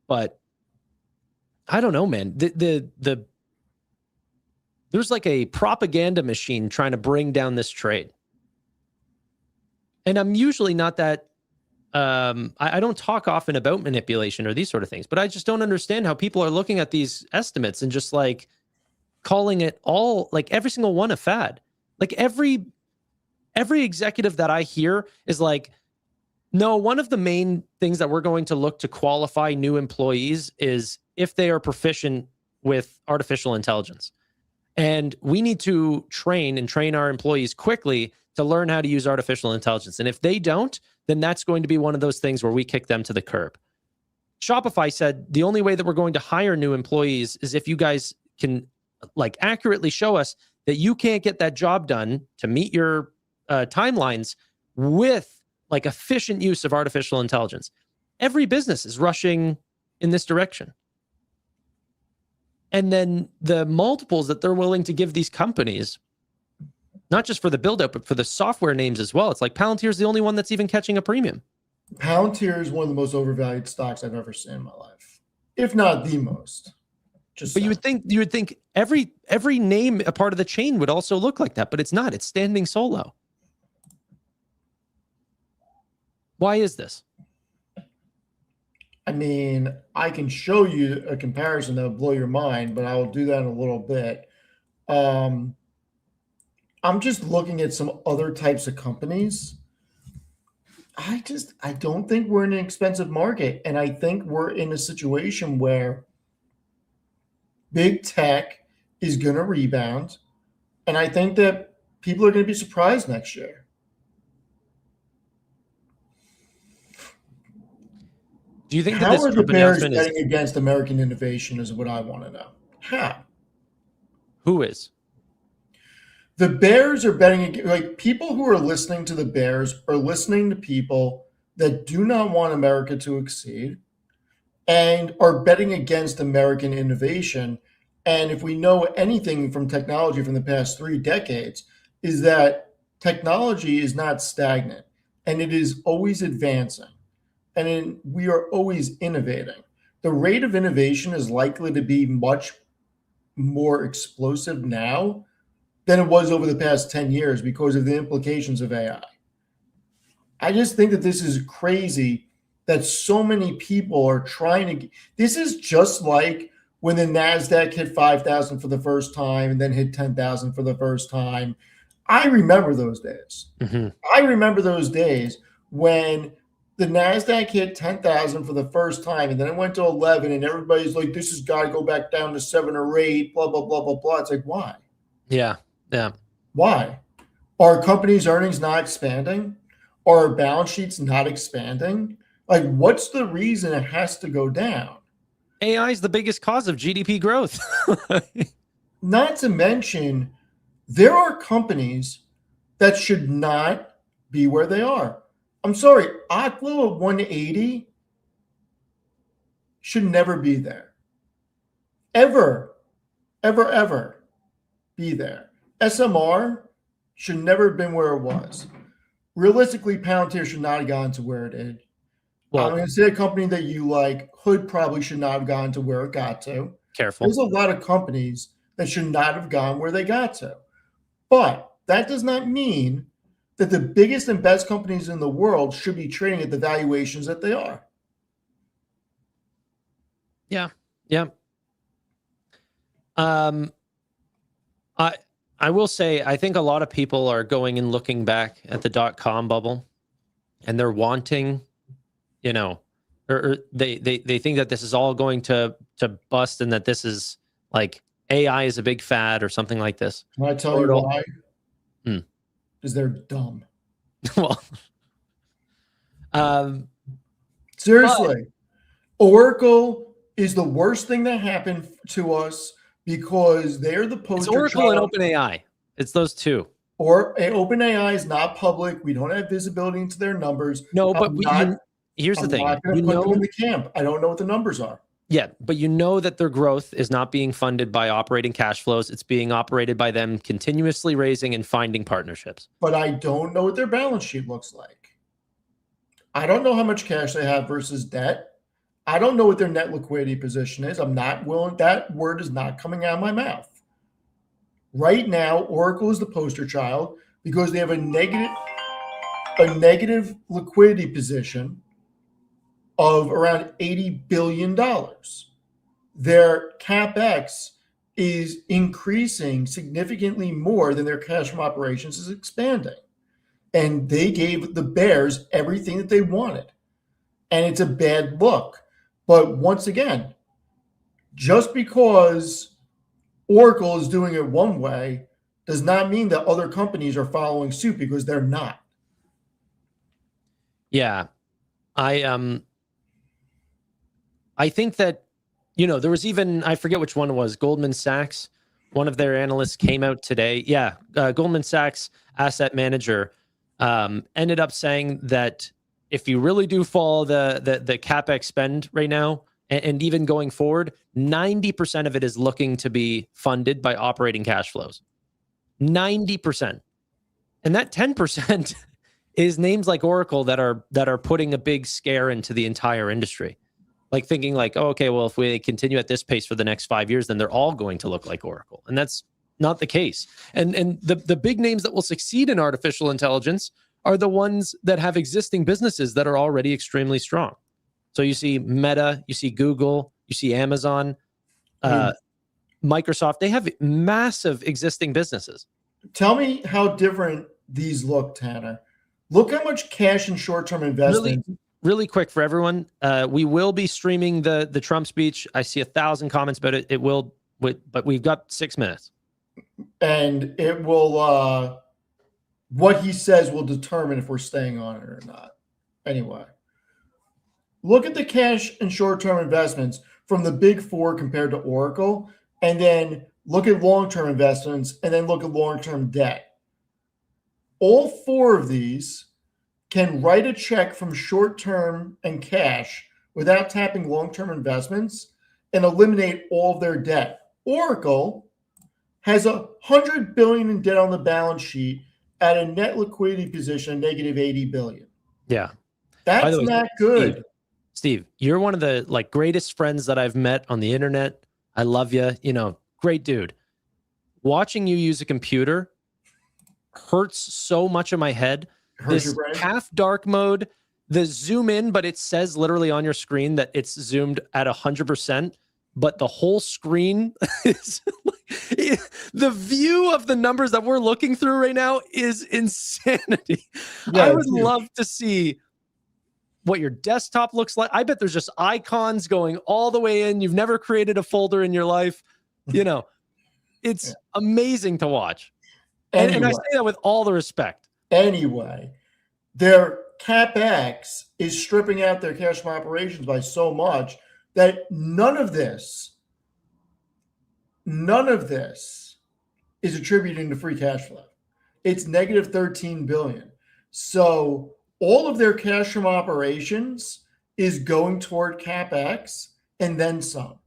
but I don't know, man. There's like a propaganda machine trying to bring down this trade. And I'm usually not that, I don't talk often about manipulation or these sort of things, but I just don't understand how people are looking at these estimates and just like calling it all, like every single one a fad. Like every executive that I hear is like, no, one of the main things that we're going to look to qualify new employees is if they are proficient with artificial intelligence. And we need to train our employees quickly to learn how to use artificial intelligence. And if they don't, then that's going to be one of those things where we kick them to the curb. Shopify said the only way that we're going to hire new employees is if you guys can like accurately show us that you can't get that job done to meet your timelines with like efficient use of artificial intelligence. Every business is rushing in this direction. And then the multiples that they're willing to give these companies, not just for the build-up, but for the software names as well. It's like Palantir is the only one that's even catching a premium. Palantir is one of the most overvalued stocks I've ever seen in my life, if not the most. But you would think every name a part of the chain would also look like that, but it's not. It's standing solo. Why is this? I mean, I can show you a comparison that will blow your mind, but I will do that in a little bit. I'm just looking at some other types of companies. I don't think we're in an expensive market. And I think we're in a situation where big tech is going to rebound. And I think that people are going to be surprised next year. Do you think how that this are the Trump Bears announcement betting against American innovation is what I want to know. How? Who is? The Bears are betting, like people who are listening to the Bears are listening to people that do not want America to exceed and are betting against American innovation. And if we know anything from technology from the past 3 decades, is that technology is not stagnant and it is always advancing. And we are always innovating. The rate of innovation is likely to be much more explosive now than it was over the past 10 years because of the implications of AI. I just think that this is crazy that so many people are trying to. This is just like when the NASDAQ hit 5,000 for the first time and then hit 10,000 for the first time. I remember those days. Mm-hmm. I remember those days when the NASDAQ hit 10,000 for the first time and then it went to 11 and everybody's like, this has got to go back down to 7 or 8, blah, blah, blah, blah, blah. It's like, why? Yeah. Yeah. Why? Are companies' earnings not expanding? Are our balance sheets not expanding? Like, what's the reason it has to go down? AI is the biggest cause of GDP growth. Not to mention, there are companies that should not be where they are. I'm sorry, Aqua at 180 should never be there. Ever, ever, ever be there. SMR should never have been where it was. Realistically, Palantir should not have gone to where it did. Well, I'm going to say a company that you like, Hood probably should not have gone to where it got to. careful. There's a lot of companies that should not have gone where they got to. But that does not mean that the biggest and best companies in the world should be trading at the valuations that they are. Yeah. Yeah. I will say, I think a lot of people are going and looking back at the .com bubble and they're wanting, you know, or they think that this is all going to bust and that this is like AI is a big fad or something like this. Can I tell you why? Because they're dumb. Well, seriously, Oracle is the worst thing that happened to us because they're the poster it's Oracle child. and OpenAI. It's those two. Or OpenAI is not public. We don't have visibility into their numbers. No, but here's the I'm thing. not going to put them in the camp. I don't know what the numbers are. Yeah, but you know that their growth is not being funded by operating cash flows. It's being operated by them continuously raising and finding partnerships. But I don't know what their balance sheet looks like. I don't know how much cash they have versus debt. I don't know what their net liquidity position is. I'm not willing. That word is not coming out of my mouth. Right now, Oracle is the poster child because they have a negative liquidity position of around $80 billion. Their CapEx is increasing significantly more than their cash from operations is expanding. And they gave the bears everything that they wanted. And it's a bad look. But once again, just because Oracle is doing it one way does not mean that other companies are following suit because they're not. Yeah. I think that, you know, there was even, I forget which one it was, Goldman Sachs, one of their analysts came out today. Yeah. Goldman Sachs asset manager ended up saying that if you really do follow the CapEx spend right now, and even going forward, 90% of it is looking to be funded by operating cash flows. 90%. And that 10% is names like Oracle that are putting a big scare into the entire industry. Like thinking like, oh, okay, well, if we continue at this pace for the next 5 years, then they're all going to look like Oracle. And that's not the case. And the big names that will succeed in artificial intelligence are the ones that have existing businesses that are already extremely strong. So you see Meta, you see Google, you see Amazon, Microsoft. They have massive existing businesses. Tell me how different these look, Tanner. Look how much cash and short-term investment. Really quick for everyone. We will be streaming the Trump speech. I see 1,000 comments about it. It will, but we've got 6 minutes. And it will, what he says will determine if we're staying on it or not. Anyway, look at the cash and short-term investments from the big four compared to Oracle, and then look at long-term investments, and then look at long-term debt. All four of these can write a check from short-term and cash without tapping long-term investments and eliminate all of their debt. Oracle has $100 billion in debt on the balance sheet at a net liquidity position of negative $80 billion. Yeah. That's By the way, not good. Steve, you're one of the greatest friends that I've met on the internet. I love you. Great dude. Watching you use a computer hurts so much in my head. Hurts your This brain? half dark mode, the zoom in, but it says literally on your screen that it's zoomed at 100%, but the whole screen is the view of the numbers that we're looking through right now is insanity. Yeah, I would it's huge. love to see what your desktop looks like. I bet there's just icons going all the way in. You've never created a folder in your life. It's amazing to watch. Anyway, And I say that with all the respect. Anyway, their CapEx is stripping out their cash from operations by so much that none of this is attributing to free cash flow. It's negative $13 billion. So all of their cash from operations is going toward CapEx and then some.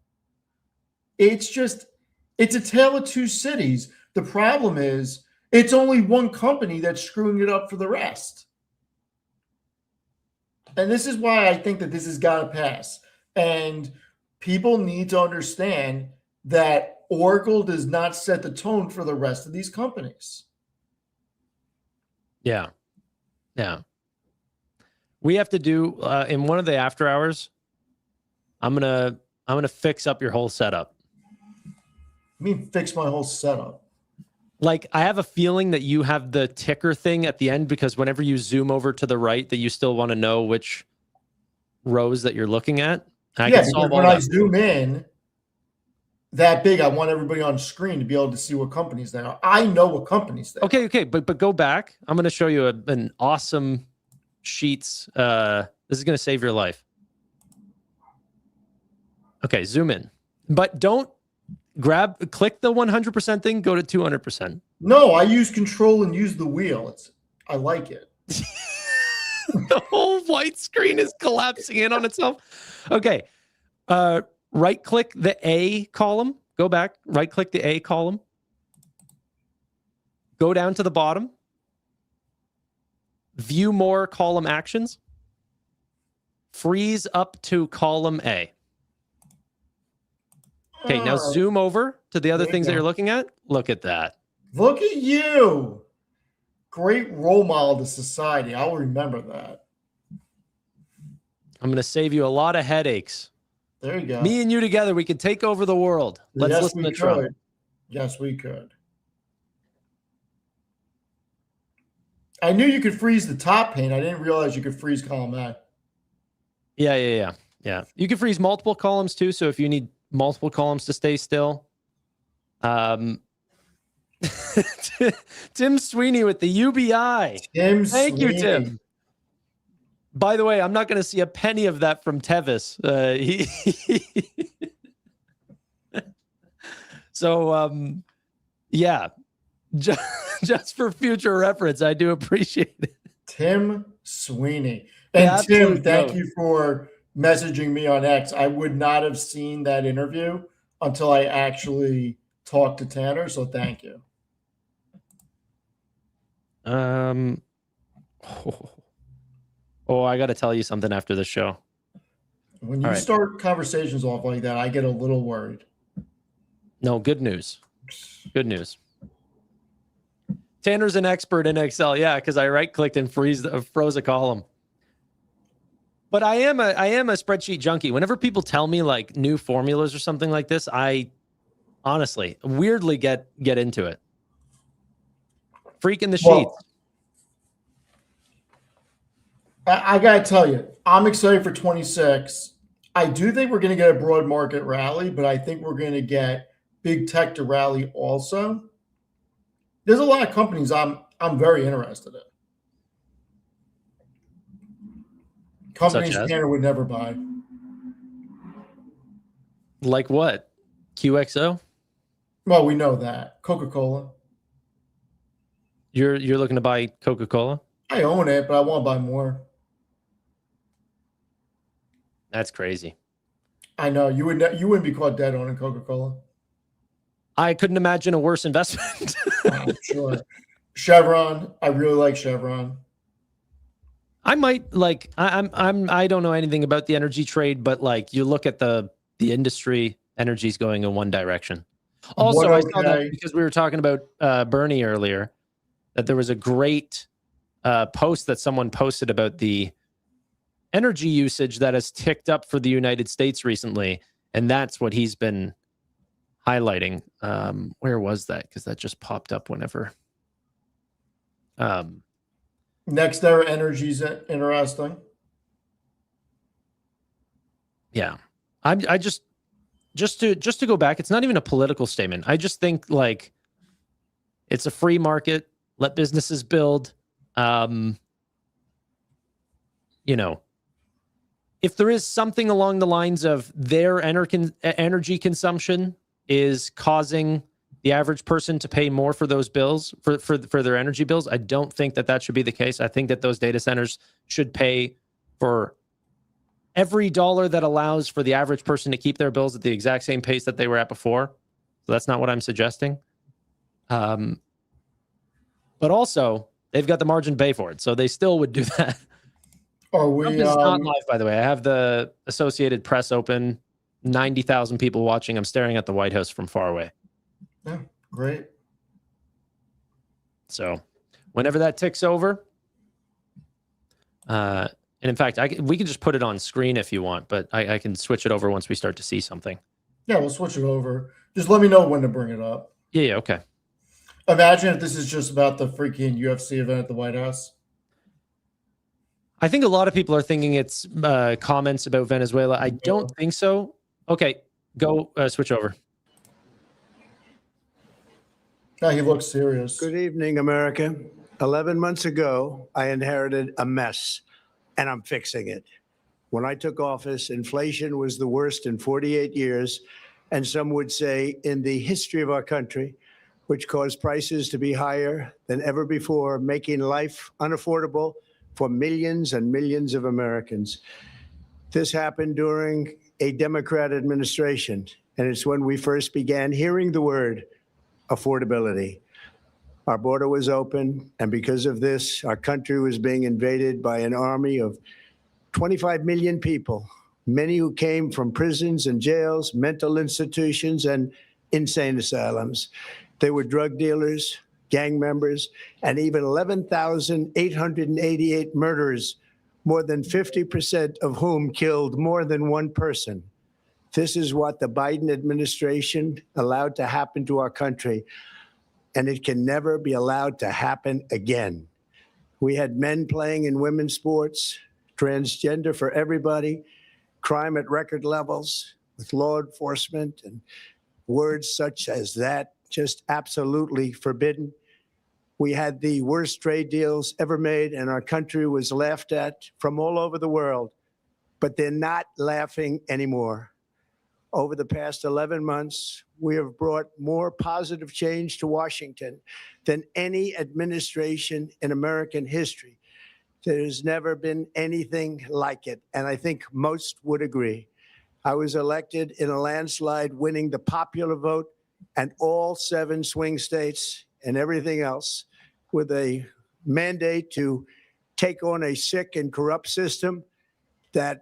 It's a tale of two cities. The problem is it's only one company that's screwing it up for the rest. And this is why I think that this has got to pass. And people need to understand that Oracle does not set the tone for the rest of these companies. Yeah. We have to do in one of the after hours. I'm gonna fix up your whole setup. I mean, fix my whole setup. Like, I have a feeling that you have the ticker thing at the end because whenever you zoom over to the right, that you still want to know which rows that you're looking at. I can solve all when that. I zoom in that big, I want everybody on screen to be able to see what companies they are. I know what companies they are. Okay, but go back. I'm going to show you an awesome Sheets. This is going to save your life. Okay, zoom in, but don't click the 100% thing. Go to 200%. No, I use control and use the wheel. I like it. The whole white screen is collapsing in on itself. Okay. Right click the A column. Go back. Right click the A column. Go down to the bottom. View more column actions. Freeze up to column A. Okay, now zoom over to the other things that you're looking at. Look at that. Look at you. Great role model to society. I'll remember that. I'm going to save you a lot of headaches. There you go. Me and you together, we could take over the world. Let's listen to Trump. Yes, we could. I knew you could freeze the top pane. I didn't realize you could freeze column A. Yeah. You can freeze multiple columns too. So if you need multiple columns to stay still. Tim Sweeney with the UBI. Thank you, Tim. By the way, I'm not going to see a penny of that from Tevis. So, yeah, just for future reference, I do appreciate it. Tim Sweeney. And Tim, thank you for messaging me on X. I would not have seen that interview until I actually talked to Tannor. So thank you. I got to tell you something after the show. When you start conversations off like that, I get a little worried. No, good news. Good news. Tanner's an expert in Excel. Yeah, because I right-clicked and froze a column. But I am a spreadsheet junkie. Whenever people tell me like new formulas or something like this, I honestly weirdly get into it. Freaking the sheets. I got to tell you, I'm excited for 26. I do think we're going to get a broad market rally, but I think we're going to get big tech to rally also. There's a lot of companies I'm very interested in. Companies Tanner would never buy. Like what? QXO? Well, we know that. Coca-Cola. You're looking to buy Coca-Cola? I own it, but I want to buy more. That's crazy. I know. You wouldn't be caught dead owning Coca-Cola. I couldn't imagine a worse investment. Sure. Chevron. I really like Chevron. I might like. I don't know anything about the energy trade, but like you look at the industry, energy's going in one direction. Also, I saw that because we were talking about Bernie earlier, that there was a great post that someone posted about the energy usage that has ticked up for the United States recently, and that's what he's been highlighting. Where was that? Because that just popped up whenever. Next era energy's interesting. Yeah, I just to go back. It's not even a political statement. I just think like it's a free market. Let businesses build. You know, if there is something along the lines of their energy consumption is causing the average person to pay more for those bills, for their energy bills, I don't think that should be the case. I think that those data centers should pay for every dollar that allows for the average person to keep their bills at the exact same pace that they were at before. So that's not what I'm suggesting. But also, they've got the margin to pay for it, so they still would do that. Are we? Trump is not live, by the way. I have the Associated Press open. 90,000 people watching. I'm staring at the White House from far away. Yeah, great. So, whenever that ticks over, and in fact, we can just put it on screen if you want, but I can switch it over once we start to see something. Yeah, we'll switch it over. Just let me know when to bring it up. Yeah, okay. Imagine if this is just about the freaking UFC event at the White House. I think a lot of people are thinking it's comments about Venezuela. I don't think so. Okay, go switch over. Yeah, he looks serious. Good evening, America. 11 months ago, I inherited a mess, and I'm fixing it. When I took office, inflation was the worst in 48 years, and some would say in the history of our country, which caused prices to be higher than ever before, making life unaffordable for millions and millions of Americans. This happened during a Democrat administration, and it's when we first began hearing the word affordability. Our border was open, and because of this, our country was being invaded by an army of 25 million people, many who came from prisons and jails, mental institutions, and insane asylums. They were drug dealers, gang members, and even 11,888 murderers, more than 50% of whom killed more than one person. This is what the Biden administration allowed to happen to our country, and it can never be allowed to happen again. We had men playing in women's sports, transgender for everybody, crime at record levels with law enforcement, and words such as that just absolutely forbidden. We had the worst trade deals ever made, and our country was laughed at from all over the world, but they're not laughing anymore. Over the past 11 months, we have brought more positive change to Washington than any administration in American history. There's never been anything like it, and I think most would agree. I was elected in a landslide, winning the popular vote and all 7 swing states and everything else, with a mandate to take on a sick and corrupt system that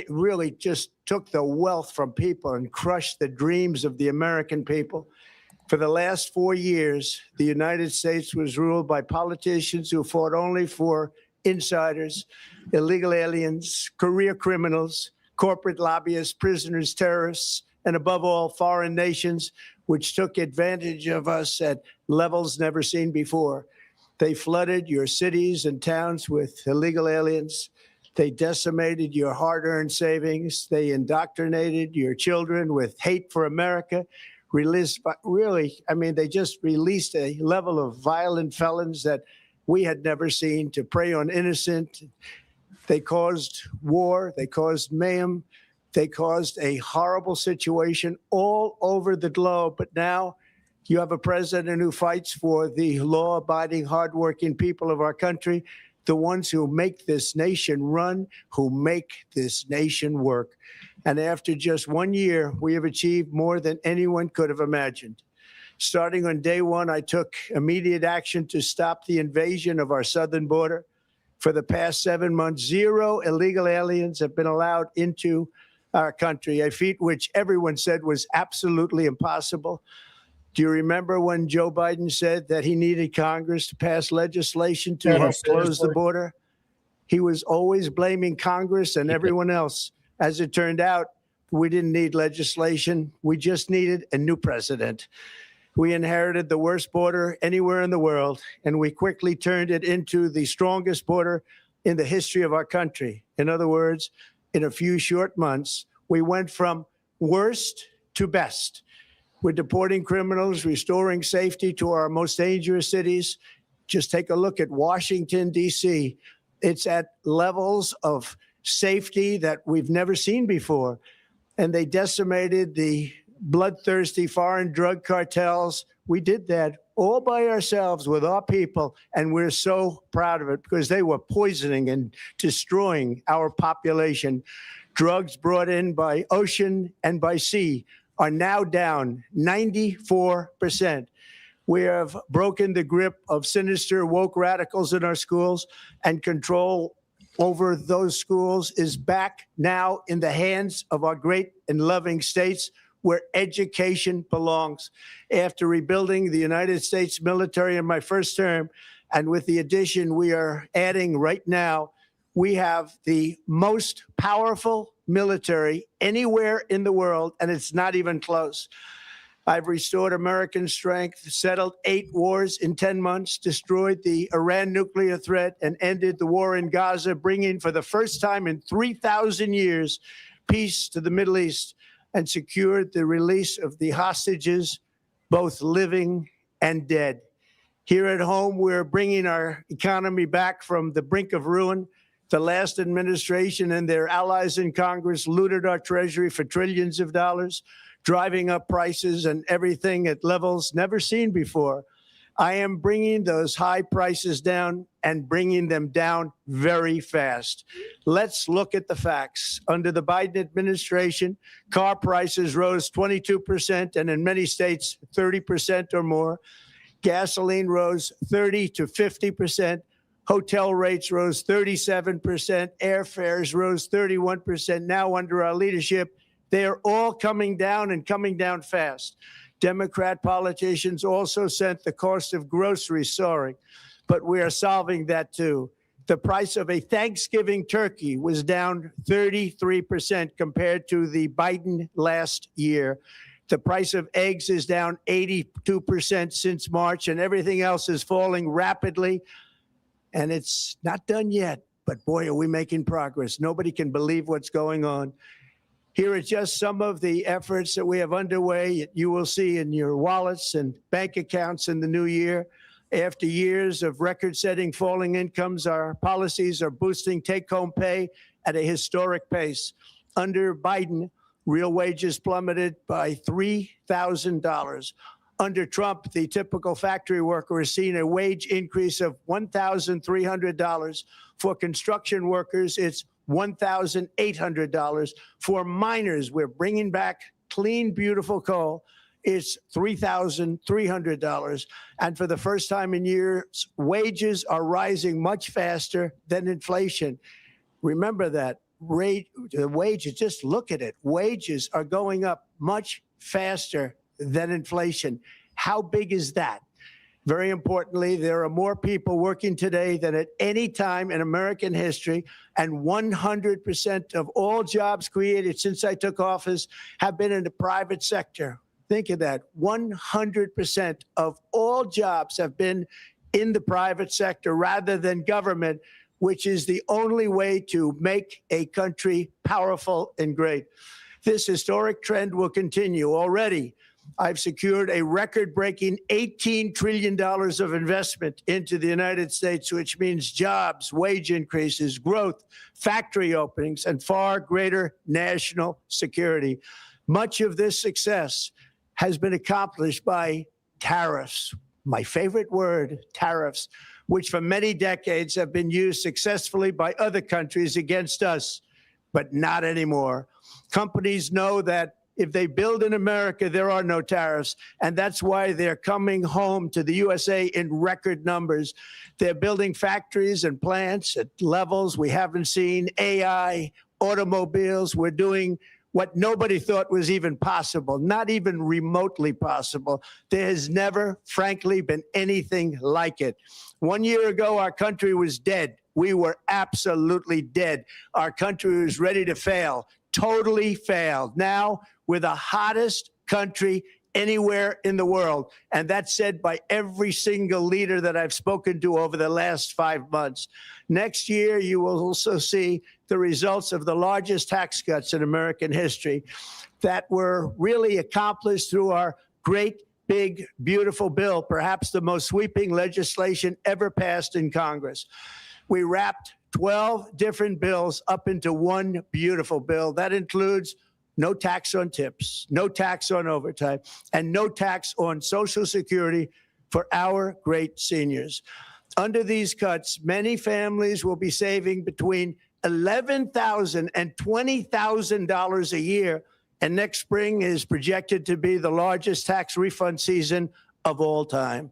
really just took the wealth from people and crushed the dreams of the American people. For the last 4 years, the United States was ruled by politicians who fought only for insiders, illegal aliens, career criminals, corporate lobbyists, prisoners, terrorists, and above all, foreign nations, which took advantage of us at levels never seen before. They flooded your cities and towns with illegal aliens. They decimated your hard-earned savings. They indoctrinated your children with hate for America. They just released a level of violent felons that we had never seen to prey on innocent. They caused war. They caused mayhem. They caused a horrible situation all over the globe. But now you have a president who fights for the law-abiding, hardworking people of our country. the ones who make this nation run, who make this nation work. And after just 1 year, we have achieved more than anyone could have imagined. Starting on day one, I took immediate action to stop the invasion of our southern border. For the past 7 months, 0 illegal aliens have been allowed into our country, a feat which everyone said was absolutely impossible. Do you remember when Joe Biden said that he needed Congress to pass legislation to help close the border? He was always blaming Congress and everyone else. As it turned out, we didn't need legislation. We just needed a new president. We inherited the worst border anywhere in the world, and we quickly turned it into the strongest border in the history of our country. In other words, in a few short months, we went from worst to best. We're deporting criminals, restoring safety to our most dangerous cities. Just take a look at Washington, D.C. It's at levels of safety that we've never seen before. And they decimated the bloodthirsty foreign drug cartels. We did that all by ourselves with our people, and we're so proud of it because they were poisoning and destroying our population. Drugs brought in by ocean and by sea are now down 94%. We have broken the grip of sinister woke radicals in our schools, and control over those schools is back now in the hands of our great and loving states, where education belongs. After rebuilding the United States military in my first term, and with the addition we are adding right now, we have the most powerful military anywhere in the world, and it's not even close. I've restored American strength, settled 8 wars in 10 months, destroyed the Iran nuclear threat, and ended the war in Gaza, bringing for the first time in 3,000 years peace to the Middle East, and secured the release of the hostages, both living and dead. Here at home, we're bringing our economy back from the brink of ruin. The last administration and their allies in Congress looted our treasury for trillions of dollars, driving up prices and everything at levels never seen before. I am bringing those high prices down and bringing them down very fast. Let's look at the facts. Under the Biden administration, car prices rose 22%, and in many states, 30% or more. Gasoline rose 30 to 50%. Hotel rates rose 37%. Airfares rose 31%. Now, under our leadership, they are all coming down and coming down fast. Democrat politicians also sent the cost of groceries soaring, but we are solving that too. The price of a Thanksgiving turkey was down 33% compared to the Biden last year. The price of eggs is down 82% since March, and everything else is falling rapidly. And it's not done yet, but boy, are we making progress. Nobody can believe what's going on. Here are just some of the efforts that we have underway. You will see in your wallets and bank accounts in the new year. After years of record-setting falling incomes, our policies are boosting take-home pay at a historic pace. Under Biden, real wages plummeted by $3,000. Under Trump, the typical factory worker has seen a wage increase of $1,300. For construction workers, it's $1,800. For miners, we're bringing back clean, beautiful coal. It's $3,300. And for the first time in years, wages are rising much faster than inflation. Remember that. The wages, just look at it. Wages are going up much faster than inflation. How big is that? Very importantly, there are more people working today than at any time in American history, and 100% of all jobs created since I took office have been in the private sector. Think of that. 100% of all jobs have been in the private sector rather than government, which is the only way to make a country powerful and great. This historic trend will continue. Already, I've secured a record-breaking $18 trillion of investment into the United States, which means jobs, wage increases, growth, factory openings, and far greater national security. Much of this success has been accomplished by tariffs. My favorite word, tariffs. which for many decades have been used successfully by other countries against us, but not anymore. Companies know that if they build in America, there are no tariffs, and that's why they're coming home to the USA in record numbers. They're building factories and plants at levels we haven't seen, AI, automobiles. We're doing what nobody thought was even possible, not even remotely possible. There has never, frankly, been anything like it. 1 year ago, our country was dead. We were absolutely dead. Our country was ready to fail, totally failed. Now, we're the hottest country anywhere in the world. And that's said by every single leader that I've spoken to over the last 5 months. Next year, you will also see the results of the largest tax cuts in American history that were really accomplished through our great, big, beautiful bill, perhaps the most sweeping legislation ever passed in Congress. We wrapped 12 different bills up into one beautiful bill. That includes no tax on tips, no tax on overtime, and no tax on Social Security for our great seniors. Under these cuts, many families will be saving between $11,000 and $20,000 a year, and next spring is projected to be the largest tax refund season of all time.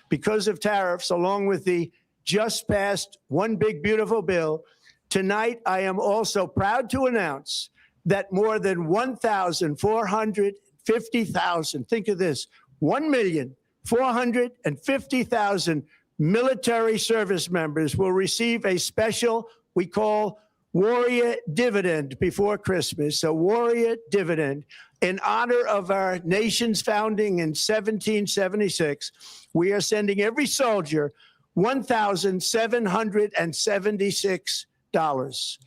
Because of tariffs, along with the just passed One Big Beautiful Bill, tonight I am also proud to announce that more than 1,450,000, think of this, 1,450,000 military service members will receive a special, we call Warrior Dividend before Christmas, a Warrior Dividend. In honor of our nation's founding in 1776, we are sending every soldier $1,776.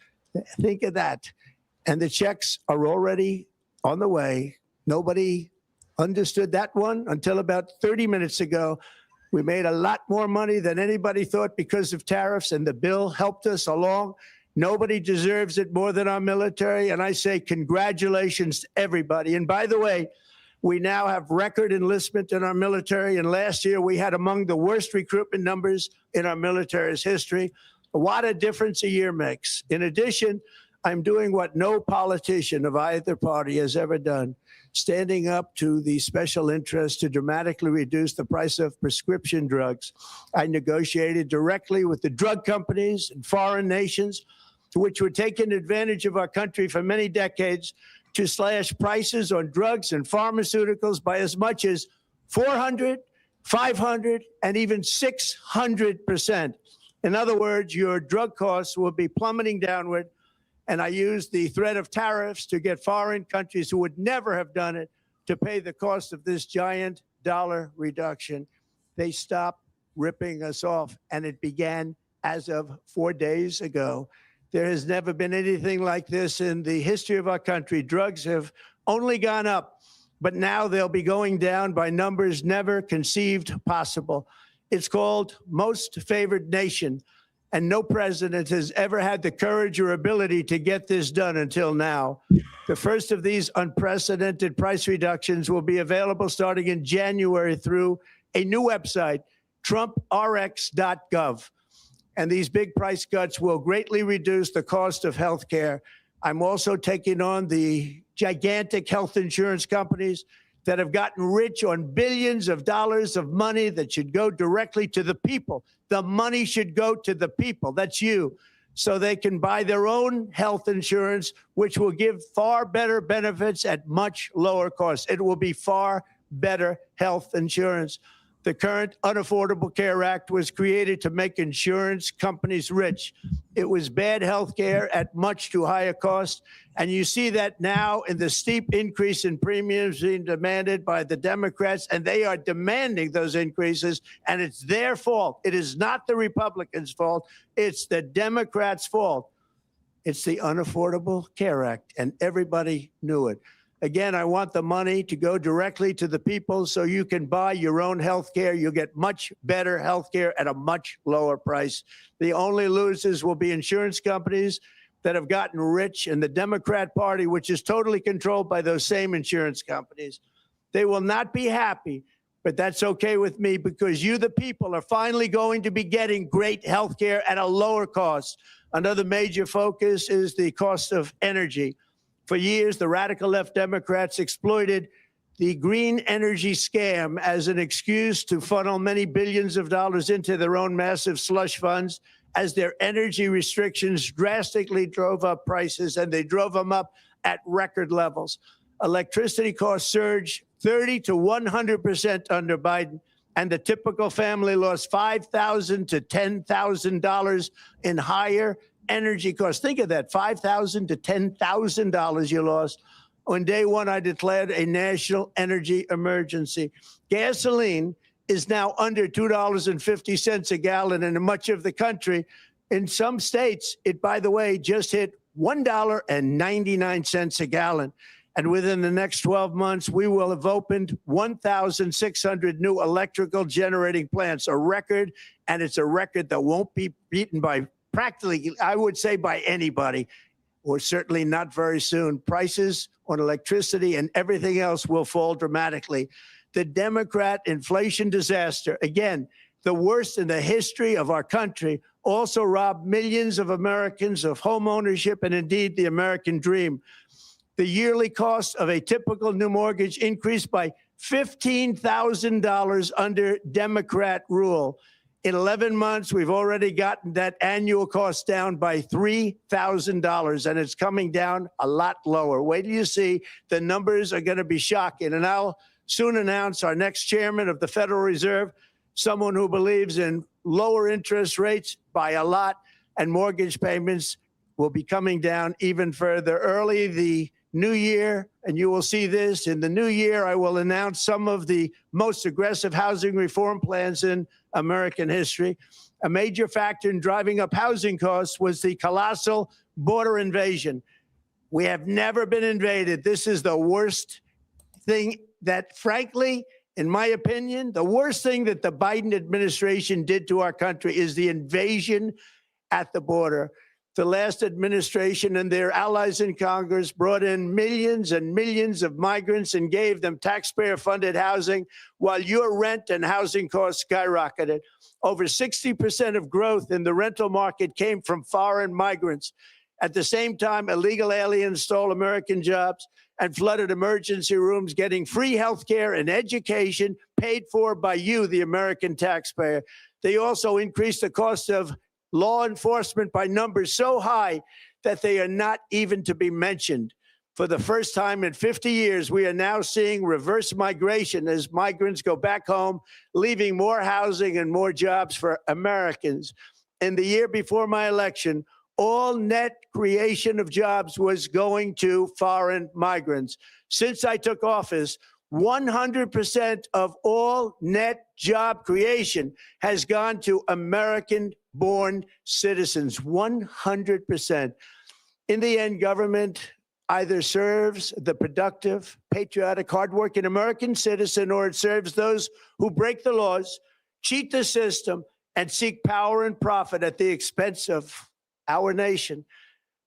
Think of that. And the checks are already on the way. Nobody understood that one until about 30 minutes ago. We made a lot more money than anybody thought because of tariffs, and the bill helped us along. Nobody deserves it more than our military, and I say congratulations to everybody. And by the way, we now have record enlistment in our military, and last year we had among the worst recruitment numbers in our military's history. What a difference a year makes. In addition, I'm doing what no politician of either party has ever done, standing up to the special interests to dramatically reduce the price of prescription drugs. I negotiated directly with the drug companies and foreign nations, which were taking advantage of our country for many decades, to slash prices on drugs and pharmaceuticals by as much as 400, 500, and even 600%. In other words, your drug costs will be plummeting downward. And I used the threat of tariffs to get foreign countries who would never have done it to pay the cost of this giant dollar reduction. They stopped ripping us off, and it began as of 4 days ago. There has never been anything like this in the history of our country. Drugs have only gone up, but now they'll be going down by numbers never conceived possible. It's called Most Favored Nation. And no president has ever had the courage or ability to get this done until now. The first of these unprecedented price reductions will be available starting in January through a new website, trumprx.gov. And these big price cuts will greatly reduce the cost of health care. I'm also taking on the gigantic health insurance companies that have gotten rich on billions of dollars of money that should go directly to the people. The money should go to the people. That's you. So they can buy their own health insurance, which will give far better benefits at much lower costs. It will be far better health insurance. The current Unaffordable Care Act was created to make insurance companies rich. It was bad health care at much too high a cost. And you see that now in the steep increase in premiums being demanded by the Democrats, and they are demanding those increases, and it's their fault. It is not the Republicans' fault. It's the Democrats' fault. It's the Unaffordable Care Act, and everybody knew it. Again, I want the money to go directly to the people so you can buy your own health care. You'll get much better health care at a much lower price. The only losers will be insurance companies that have gotten rich, and the Democrat Party, which is totally controlled by those same insurance companies. They will not be happy but that's okay with me because you, the people, are finally going to be getting great health care at a lower cost. Another major focus is the cost of energy. For years, the radical left Democrats exploited the green energy scam as an excuse to funnel many billions of dollars into their own massive slush funds as their energy restrictions drastically drove up prices, and they drove them up at record levels. Electricity costs surged 30 to 100% under Biden, and the typical family lost $5,000 to $10,000 in higher energy costs. Think of that, $5,000 to $10,000 you lost. On day one, I declared a national energy emergency. Gasoline is now under $2.50 a gallon in much of the country. In some states, it, by the way, just hit $1.99 a gallon. And within the next 12 months, we will have opened 1,600 new electrical generating plants, a record, and it's a record that won't be beaten by practically, I would say, by anybody, or certainly not very soon. Prices on electricity and everything else will fall dramatically. The Democrat inflation disaster, again, the worst in the history of our country, also robbed millions of Americans of home ownership and indeed the American dream. The yearly cost of a typical new mortgage increased by $15,000 under Democrat rule. In 11 months, we've already gotten that annual cost down by $3,000, and it's coming down a lot lower. Wait till you see, the numbers are going to be shocking. And I'll soon announce our next chairman of the Federal Reserve, someone who believes in lower interest rates by a lot, and mortgage payments will be coming down even further. Early the new year, and you will see this, in the new year, I will announce some of the most aggressive housing reform plans in American history. A major factor in driving up housing costs was the colossal border invasion. We have never been invaded. This is the worst thing that, frankly, in my opinion, the worst thing that the Biden administration did to our country is the invasion at the border. The last administration and their allies in Congress brought in millions and millions of migrants and gave them taxpayer-funded housing while your rent and housing costs skyrocketed. Over 60% of growth in the rental market came from foreign migrants. At the same time, illegal aliens stole American jobs and flooded emergency rooms, getting free health care and education paid for by you, the American taxpayer. They also increased the cost of law enforcement by numbers so high that they are not even to be mentioned. For the first time in 50 years, we are now seeing reverse migration as migrants go back home, leaving more housing and more jobs for Americans. In the year before my election, all net creation of jobs was going to foreign migrants. Since I took office, 100% of all net job creation has gone to American-born citizens, 100%. In the end, government either serves the productive, patriotic, hardworking American citizen, or it serves those who break the laws, cheat the system, and seek power and profit at the expense of our nation.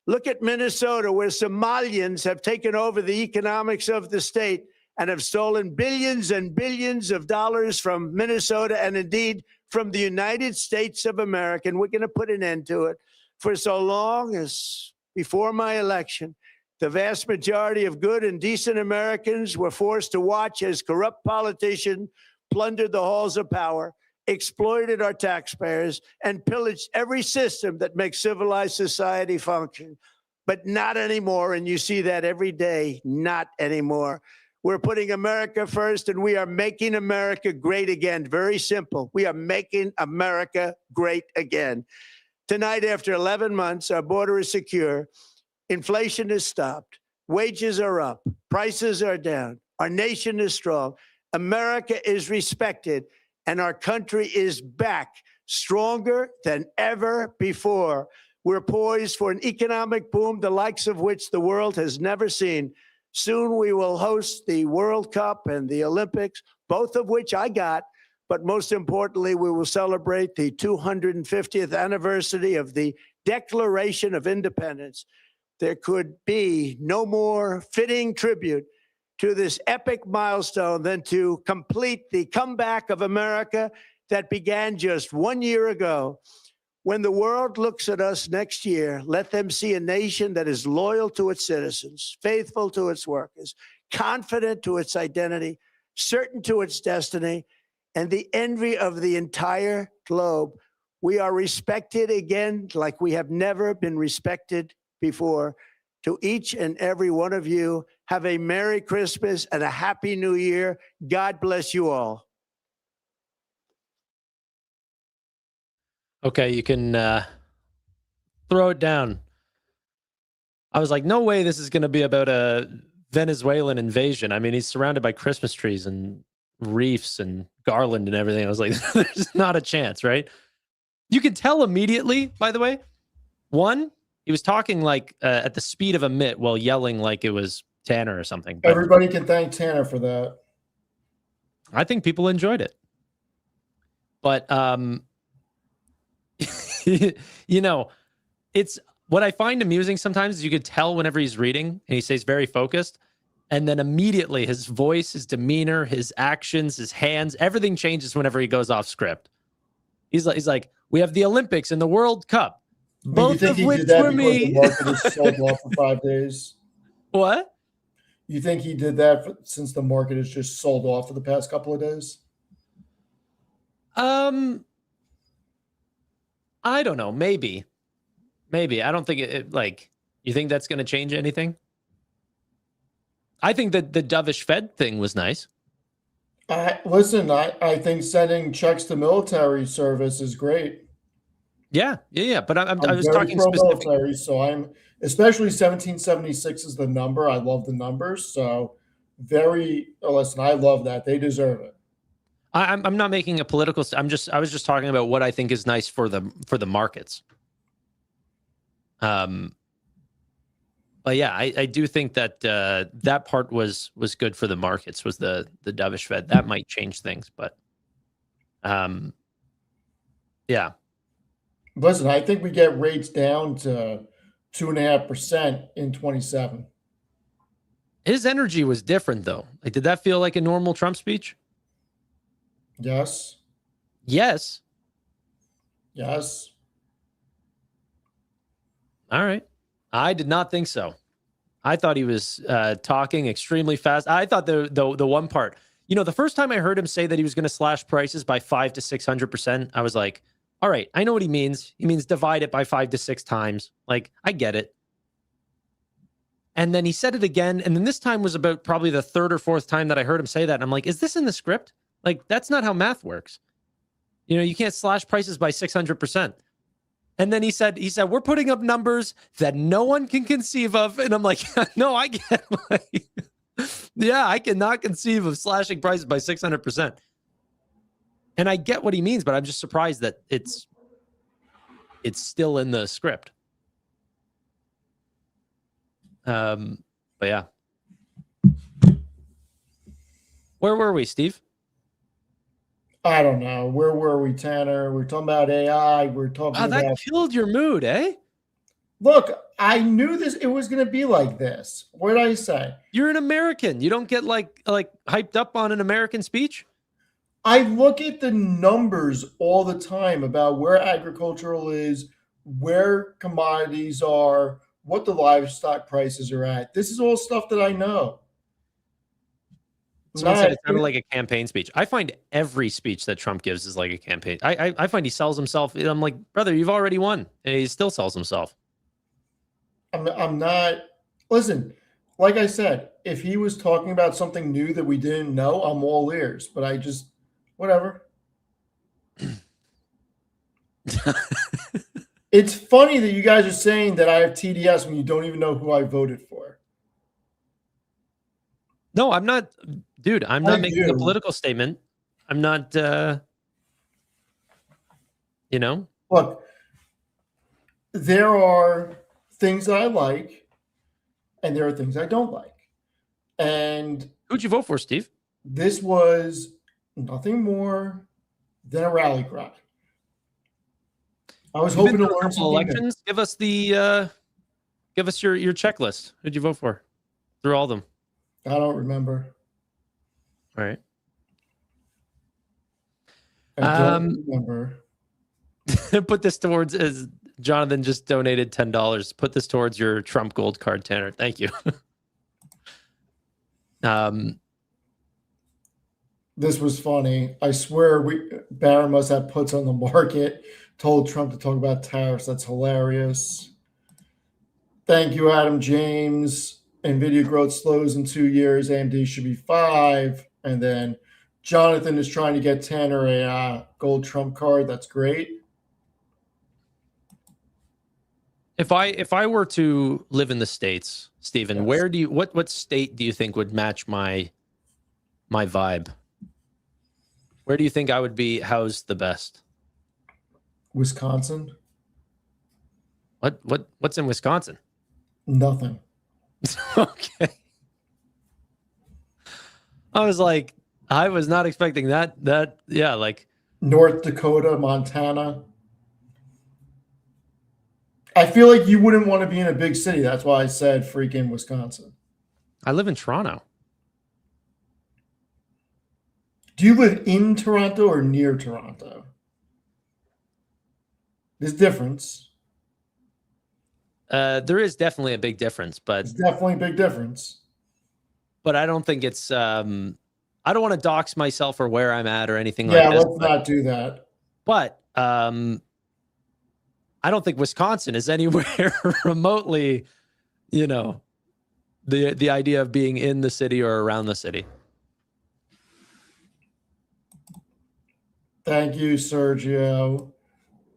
Look at Minnesota, where Somalians have taken over the economics of the state and have stolen billions and billions of dollars from Minnesota and indeed from the United States of America. And we're going to put an end to it. For so long as before my election, the vast majority of good and decent Americans were forced to watch as corrupt politicians plundered the halls of power, exploited our taxpayers, and pillaged every system that makes civilized society function. But not anymore, and you see that every day, not anymore. We're putting America first, and we are making America great again. Very simple. We are making America great again. Tonight, after 11 months, our border is secure. Inflation is stopped. Wages are up. Prices are down. Our nation is strong. America is respected, and our country is back, stronger than ever before. We're poised for an economic boom, the likes of which the world has never seen. Soon we will host the World Cup and the Olympics, both of which I got. But most importantly, we will celebrate the 250th anniversary of the Declaration of Independence. There could be no more fitting tribute to this epic milestone than to complete the comeback of America that began just 1 year ago. When the world looks at us next year, let them see a nation that is loyal to its citizens, faithful to its workers, confident to its identity, certain to its destiny, and the envy of the entire globe. We are respected again like we have never been respected before. To each and every one of you, have a Merry Christmas and a Happy New Year. God bless you all. Okay, you can throw it down. I was like, no way this is going to be about a Venezuelan invasion. I mean, he's surrounded by Christmas trees and reefs and garland and everything. I was like, there's not a chance, right? You could tell immediately, by the way. One, he was talking like at the speed of a mitt while yelling like it was Tannor or something. But Everybody can thank Tannor for that. I think people enjoyed it. But you know, it's what I find amusing sometimes is you could tell whenever he's reading and he stays very focused, and then immediately his voice, his demeanor, his actions, his hands, everything changes whenever he goes off script. He's like, we have the Olympics and the World Cup, both of which were me. The market is sold off for 5 days? What? You think he did that since the market has just sold off for the past couple of days? I don't know. Maybe. I don't think it like, you think that's going to change anything? I think that the dovish Fed thing was nice. Listen, I think sending checks to military service is great. Yeah. But I was very talking specifically. Military, so I'm especially 1776 is the number. I love the numbers. So listen, I love that. They deserve it. I'm not making a political. I was just talking about what I think is nice for the markets. But yeah, I do think that that part was good for the markets. Was the dovish Fed that might change things, but yeah. Listen, I think we get rates down to 2.5% in 27. His energy was different though. Like, did that feel like a normal Trump speech? Yes. Yes. All right. I did not think so. I thought he was talking extremely fast. I thought the one part, the first time I heard him say that he was going to slash prices by 500 to 600%, I was like, all right, I know what he means. He means divide it by 5 to 6 times. Like, I get it. And then he said it again. And then this time was about probably the third or fourth time that I heard him say that. And I'm like, is this in the script? Like, that's not how math works. You can't slash prices by 600%. And then he said, we're putting up numbers that no one can conceive of. And I'm like, no, I get it. Yeah, I cannot conceive of slashing prices by 600%. And I get what he means, but I'm just surprised that it's still in the script. But yeah. Where were we, Steve? I don't know. Where were we, Tannor? We're talking about AI. We're talking about... That killed your mood, eh? Look, I knew it was going to be like this. What did I say? You're an American. You don't get like hyped up on an American speech? I look at the numbers all the time about where agricultural is, where commodities are, what the livestock prices are at. This is all stuff that I know. Someone said it sounded like a campaign speech. I find every speech that Trump gives is like a campaign. I find he sells himself. I'm like, brother, you've already won. And he still sells himself. I'm not. Listen, like I said, if he was talking about something new that we didn't know, I'm all ears. But I just, whatever. It's funny that you guys are saying that I have TDS when you don't even know who I voted for. No, I'm not. Dude, I'm not making a political statement. I'm not, Look, there are things that I like, and there are things I don't like. And who'd you vote for, Steve? This was nothing more than a rally cry. I was hoping to learn some elections. Give us your checklist. Who'd you vote for? Through all of them. I don't remember. All right. I don't remember. Put this towards, as Jonathan just donated $10. Put this towards your Trump gold card, Tanner. Thank you. This was funny. I swear Barron must have puts on the market, told Trump to talk about tariffs. That's hilarious. Thank you, Adam James. NVIDIA growth slows in 2 years. AMD should be 5. And then Jonathan is trying to get Tanner a gold Trump card. That's great. If I were to live in the States, Stephen, Yes. where do you what state do you think would match my vibe? Where do you think I would be housed the best? Wisconsin? What's in Wisconsin? Nothing. Okay. I was not expecting that. Yeah, like North Dakota, Montana. I feel like you wouldn't want to be in a big city. That's why I said freaking Wisconsin. I live in Toronto. Do you live in Toronto or near Toronto? There's difference. There is definitely a big difference, but It's definitely a big difference. I don't think it's I don't want to dox myself or where I'm at or anything Yeah, like this. let's not do that. But I don't think Wisconsin is anywhere remotely, the idea of being in the city or around the city. Thank you, Sergio.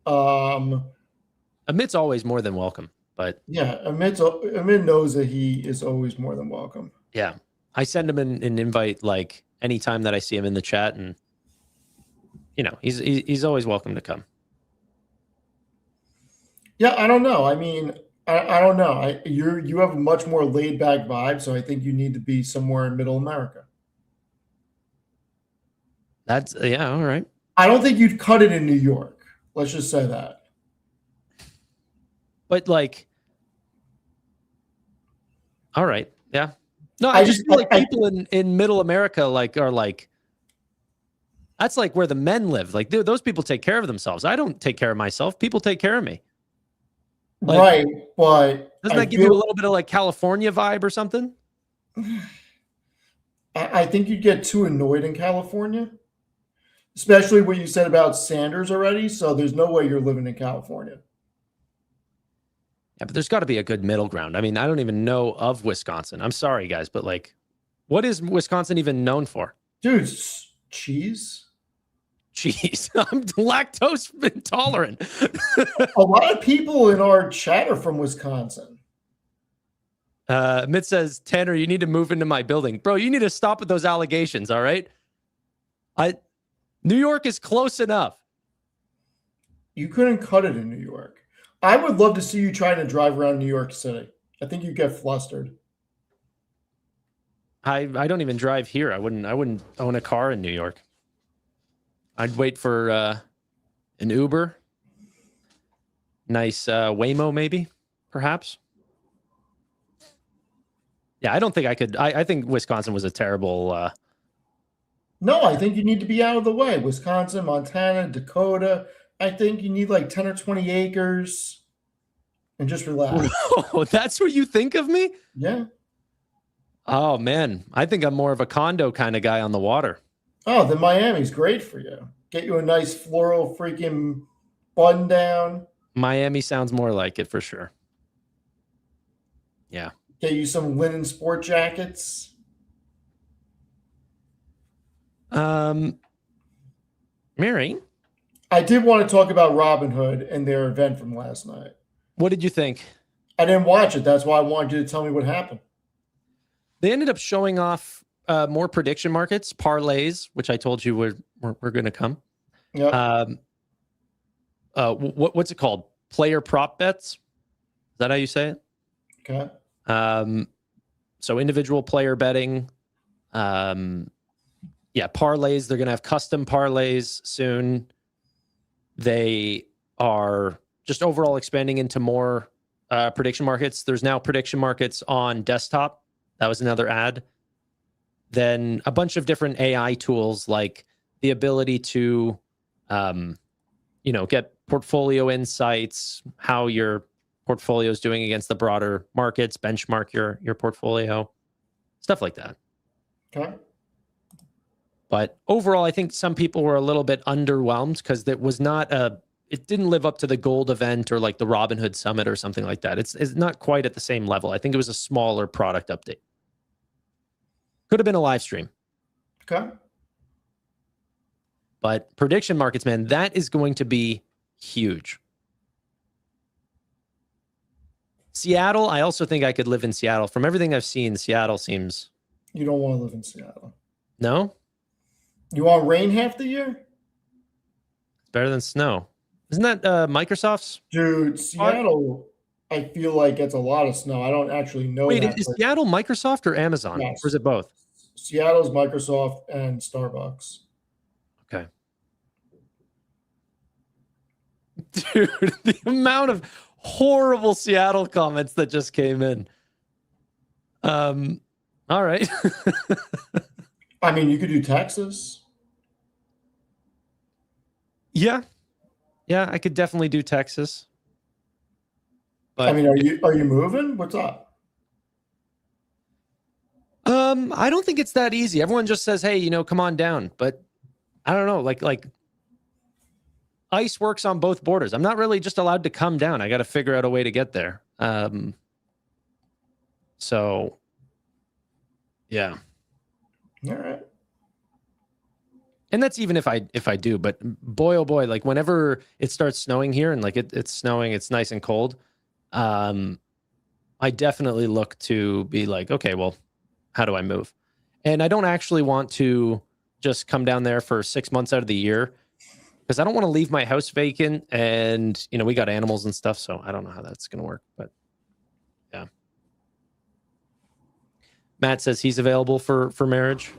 Amit's always more than welcome, but Yeah, Amit knows that he is always more than welcome. yeah, I send him an invite like anytime that I see him in the chat, and he's always welcome to come. Yeah, I don't know. I mean, I don't know. You have a much more laid back vibe, so I think you need to be somewhere in Middle America. That's yeah, all right. I don't think you'd cut it in New York. Let's just say that. But like, all right, yeah. No, I just feel like people in Middle America are like, that's like where the men live. Like those people take care of themselves. I don't take care of myself. People take care of me. Like, right, but doesn't that give you a little bit of like California vibe or something? I think you'd get too annoyed in California, especially what you said about Sanders already. So there's no way you're living in California. Yeah, but there's got to be a good middle ground. I mean, I don't even know of Wisconsin. I'm sorry, guys, but like, what is Wisconsin even known for? Dude, cheese. Jeez, I'm lactose intolerant. A lot of people in our chat are from Wisconsin. Mitt says, Tanner, you need to move into my building. Bro, you need to stop with those allegations, all right? New York is close enough. You couldn't cut it in New York. I would love to see you trying to drive around New York City. I think you get flustered. I don't even drive here. I wouldn't own a car in New York. I'd wait for an Uber. Nice Waymo, maybe, perhaps. Yeah, I don't think I could. I think Wisconsin was a terrible. No, I think you need to be out of the way. Wisconsin, Montana, Dakota. I think you need like 10 or 20 acres and just relax. Oh, that's what you think of me? Yeah. Oh, man. I think I'm more of a condo kind of guy on the water. Oh, then Miami's great for you. Get you a nice floral freaking bun down. Miami sounds more like it for sure. Yeah. Get you some linen sport jackets. Mary, I did want to talk about Robinhood and their event from last night. what did you think? I didn't watch it. That's why I wanted you to tell me what happened. They ended up showing off more prediction markets, parlays, which I told you were going to come. Yeah. What's it called? Player prop bets. Is that how you say it? Okay. So individual player betting. Parlays. They're going to have custom parlays soon. They are just overall expanding into more prediction markets. There's now prediction markets on desktop. That was another ad. then a bunch of different AI tools like the ability to, get portfolio insights, how your portfolio is doing against the broader markets, benchmark your portfolio, stuff like that. Okay. But overall, I think some people were a little bit underwhelmed because it didn't live up to the gold event or like the Robinhood Summit or something like that. It's not quite at the same level. I think it was a smaller product update. Could have been a live stream. Okay. But prediction markets, man, that is going to be huge. Seattle, I also think I could live in Seattle. From everything I've seen, Seattle seems... You don't want to live in Seattle. No? You want rain half the year? It's better than snow. Isn't that Microsoft's? Dude, Seattle, I feel like gets a lot of snow. I don't actually know Wait, that. is Seattle Microsoft or Amazon? Yes. Or is it both? Seattle's Microsoft and Starbucks. Okay. Dude, the amount of horrible Seattle comments that just came in. All right. I mean, you could do Texas. Yeah, I could definitely do Texas. But I mean, are you moving? What's up? I don't think it's that easy. Everyone just says, "Hey, come on down." But I don't know. Like ICE works on both borders. I'm not really just allowed to come down. I got to figure out a way to get there. So, yeah. All right. And that's even if I do, but boy, oh boy, like whenever it starts snowing here and like it's snowing, it's nice and cold. I definitely look to be like, okay, well, how do I move? And I don't actually want to just come down there for 6 months out of the year because I don't want to leave my house vacant. And, we got animals and stuff. So I don't know how that's going to work, but yeah. Matt says he's available for marriage.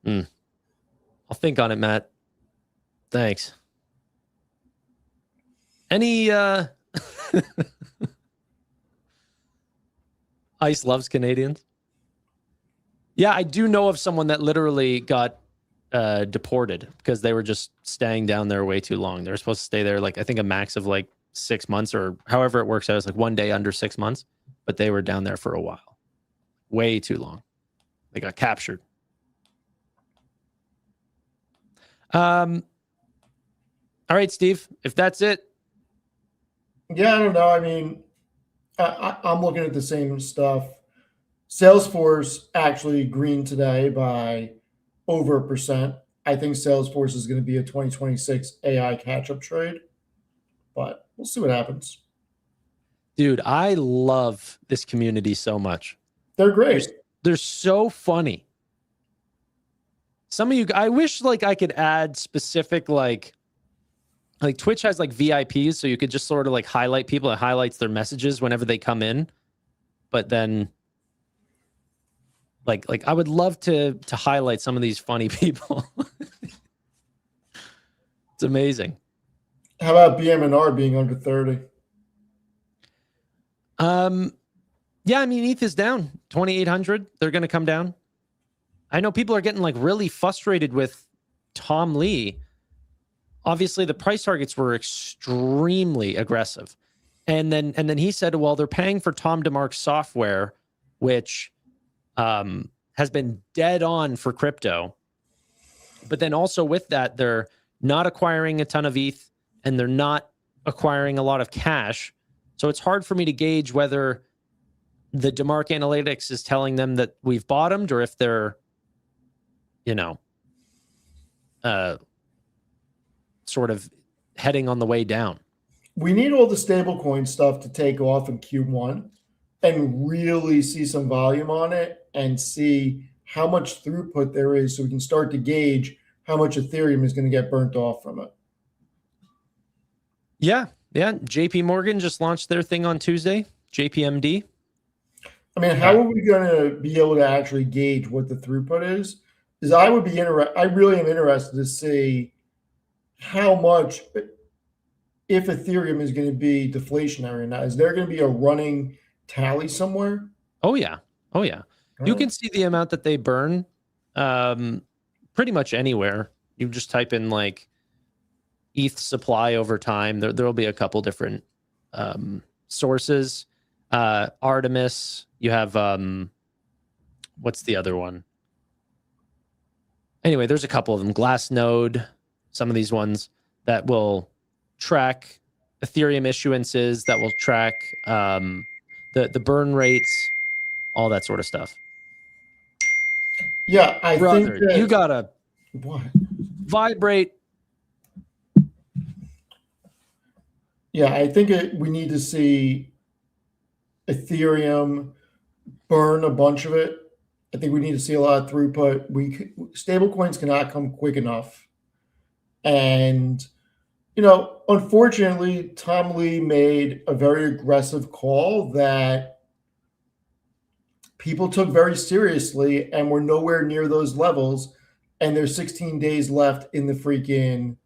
I'll think on it, Matt. Thanks. Any ICE loves Canadians? Yeah, I do know of someone that literally got deported because they were just staying down there way too long. They were supposed to stay there like I think a max of like 6 months or however it works out. It's like one day under 6 months, but they were down there for a while. Way too long. They got captured. All right, Steve, if that's it. Yeah, I don't know. I mean, I'm looking at the same stuff. Salesforce actually green today by over 1%. I think Salesforce is going to be a 2026 AI catch-up trade, but we'll see what happens. Dude, I love this community so much. They're great. They're so funny. Some of you, I wish like I could add specific like Twitch has like VIPs, so you could just sort of like highlight people. It highlights their messages whenever they come in. But then like I would love to highlight some of these funny people. It's amazing. How about BM&R being under 30? Yeah, I mean ETH is down 2,800. They're going to come down. I know people are getting like really frustrated with Tom Lee. Obviously, the price targets were extremely aggressive. And then he said, well, they're paying for Tom DeMark's software, which has been dead on for crypto. But then also with that, they're not acquiring a ton of ETH and they're not acquiring a lot of cash. So it's hard for me to gauge whether the DeMark Analytics is telling them that we've bottomed or if they're, sort of heading on the way down. We need all the stablecoin stuff to take off in Q1 and really see some volume on it and see how much throughput there is so we can start to gauge how much Ethereum is going to get burnt off from it. Yeah. JP Morgan just launched their thing on Tuesday, JPMD. I mean, how are we going to be able to actually gauge what the throughput is? Because I really am interested to see how much, if Ethereum is going to be deflationary or not. Is there going to be a running tally somewhere? Oh yeah. You can see the amount that they burn pretty much anywhere. You just type in like ETH supply over time. There'll be a couple different sources. Artemis, you have what's the other one? Anyway, there's a couple of them. Glassnode, some of these ones that will track Ethereum issuances, that will track the burn rates, all that sort of stuff. Yeah, I Brother, think that, you gotta what? vibrate. Yeah, I think we need to see Ethereum burn a bunch of it. I think we need to see a lot of throughput. Stable coins cannot come quick enough. And, unfortunately, Tom Lee made a very aggressive call that people took very seriously, and we're nowhere near those levels. And there's 16 days left in the freaking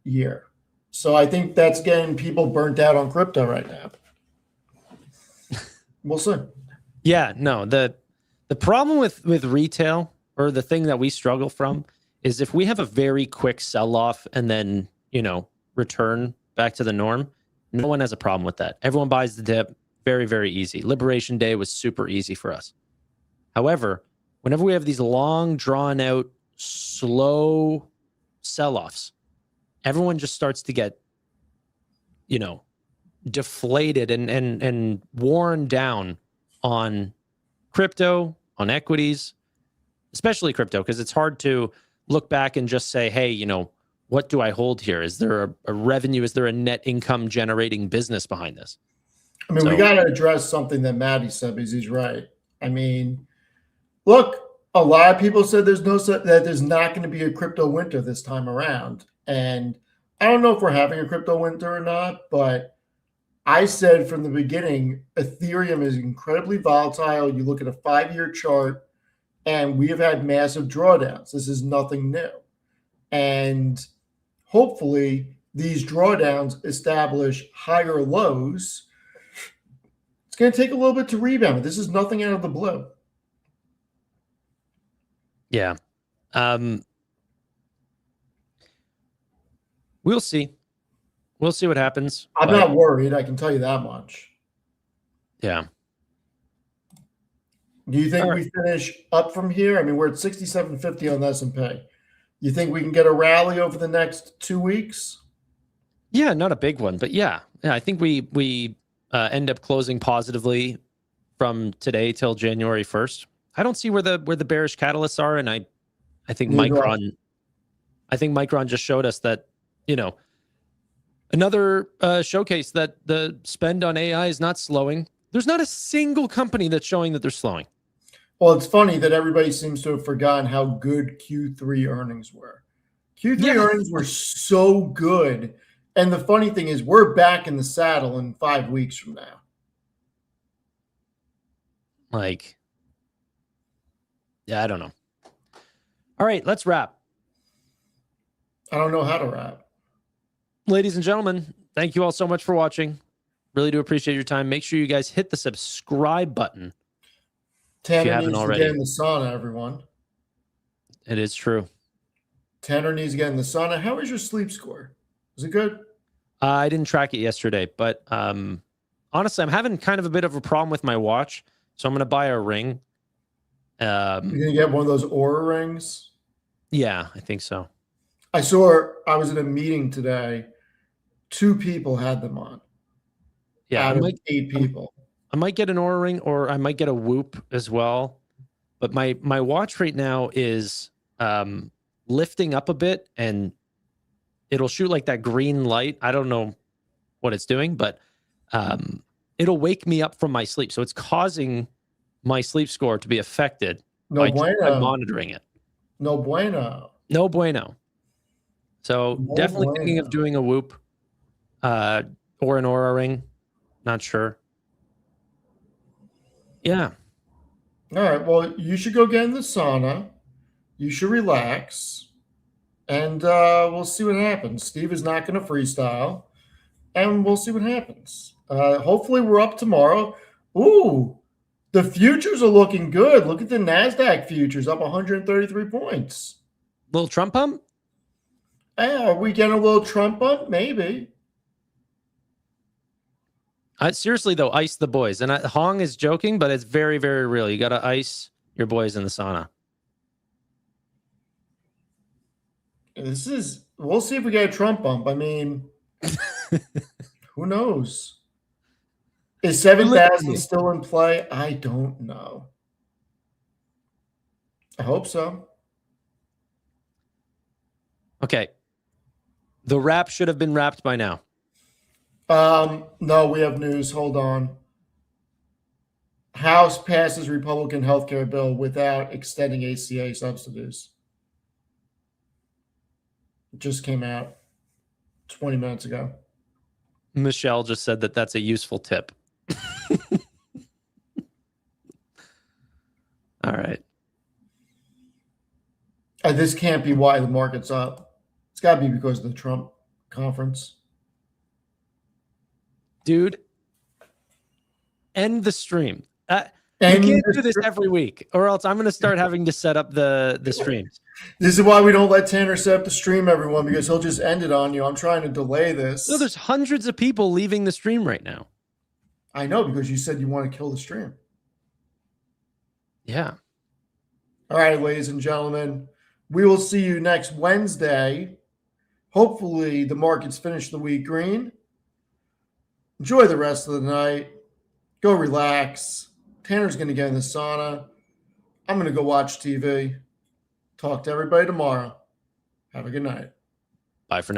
year. So I think that's getting people burnt out on crypto right now. We'll see. Yeah, no, the problem with retail, or the thing that we struggle from, is if we have a very quick sell-off and then, return back to the norm, no one has a problem with that. Everyone buys the dip. Very, very easy. Liberation Day was super easy for us. However, whenever we have these long, drawn-out, slow sell-offs, everyone just starts to get, deflated and worn down on crypto, on equities, especially crypto, because it's hard to look back and just say, hey, what do I hold here? Is there a revenue? Is there a net income generating business behind this? I mean, we got to address something that Maddie said, because he's right. I mean, look, a lot of people said that there's not going to be a crypto winter this time around. And I don't know if we're having a crypto winter or not, but I said from the beginning, Ethereum is incredibly volatile. You look at a 5-year chart, and we have had massive drawdowns. This is nothing new. And hopefully these drawdowns establish higher lows. It's going to take a little bit to rebound. This is nothing out of the blue. Yeah. We'll see. We'll see what happens. I'm not worried. I can tell you that much. Yeah. Do you think we finish up from here? I mean, we're at 67.50 on the S&P. You think we can get a rally over the next 2 weeks? Yeah, not a big one, but yeah, I think we end up closing positively from today till January 1st. I don't see where the bearish catalysts are, and I think Micron just showed us that, another showcase that the spend on AI is not slowing. There's not a single company that's showing that they're slowing. Well, it's funny that everybody seems to have forgotten how good Q3 earnings were. Q3 earnings were so good. And the funny thing is, we're back in the saddle in 5 weeks from now. Yeah, I don't know. All right, let's wrap. I don't know how to wrap. Ladies and gentlemen, thank you all so much for watching. Really do appreciate your time. Make sure you guys hit the subscribe button. Tannor needs to get in the sauna, everyone. It is true. Tannor needs to get in the sauna. How is your sleep score? Is it good? I didn't track it yesterday, but honestly, I'm having kind of a bit of a problem with my watch, so I'm going to buy a ring. You're going to get one of those Aura rings? Yeah, I think so. I was in a meeting today. 2 people had them on. Yeah, out of 8 people. I might get an Aura ring, or I might get a Whoop as well. But my watch right now is lifting up a bit, and it'll shoot like that green light. I don't know what it's doing, but it'll wake me up from my sleep. So it's causing my sleep score to be affected by monitoring it. No bueno. No bueno. So definitely thinking of doing a Whoop or an Aura ring. Not sure. Yeah. All right. Well, you should go get in the sauna. You should relax. And we'll see what happens. Steve is not going to freestyle. And we'll see what happens. Hopefully we're up tomorrow. Ooh, The futures are looking good. Look at the NASDAQ futures up 133 points. Little Trump pump? Are we getting a little Trump bump? Maybe. Seriously, though, ice the boys. And Hong is joking, but it's very, very real. You got to ice your boys in the sauna. We'll see if we get a Trump bump. I mean, who knows? Is 7,000 still in play? I don't know. I hope so. Okay. The wrap should have been wrapped by now. No, we have news. Hold on. House passes Republican healthcare bill without extending ACA subsidies. It just came out 20 minutes ago. Michelle just said that that's a useful tip. All right. This can't be why the market's up. It's got to be because of the Trump conference. Dude, end the stream. You can't do this every week, or else I'm going to start having to set up the streams. This is why we don't let Tannor set up the stream, everyone, because he'll just end it on you. I'm trying to delay this. No, there's hundreds of people leaving the stream right now. I know, because you said you want to kill the stream. Yeah. All right, ladies and gentlemen, we will see you next Wednesday. Hopefully the markets finish the week green. Enjoy the rest of the night. Go relax. Tanner's going to get in the sauna. I'm going to go watch TV. Talk to everybody tomorrow. Have a good night. Bye for now.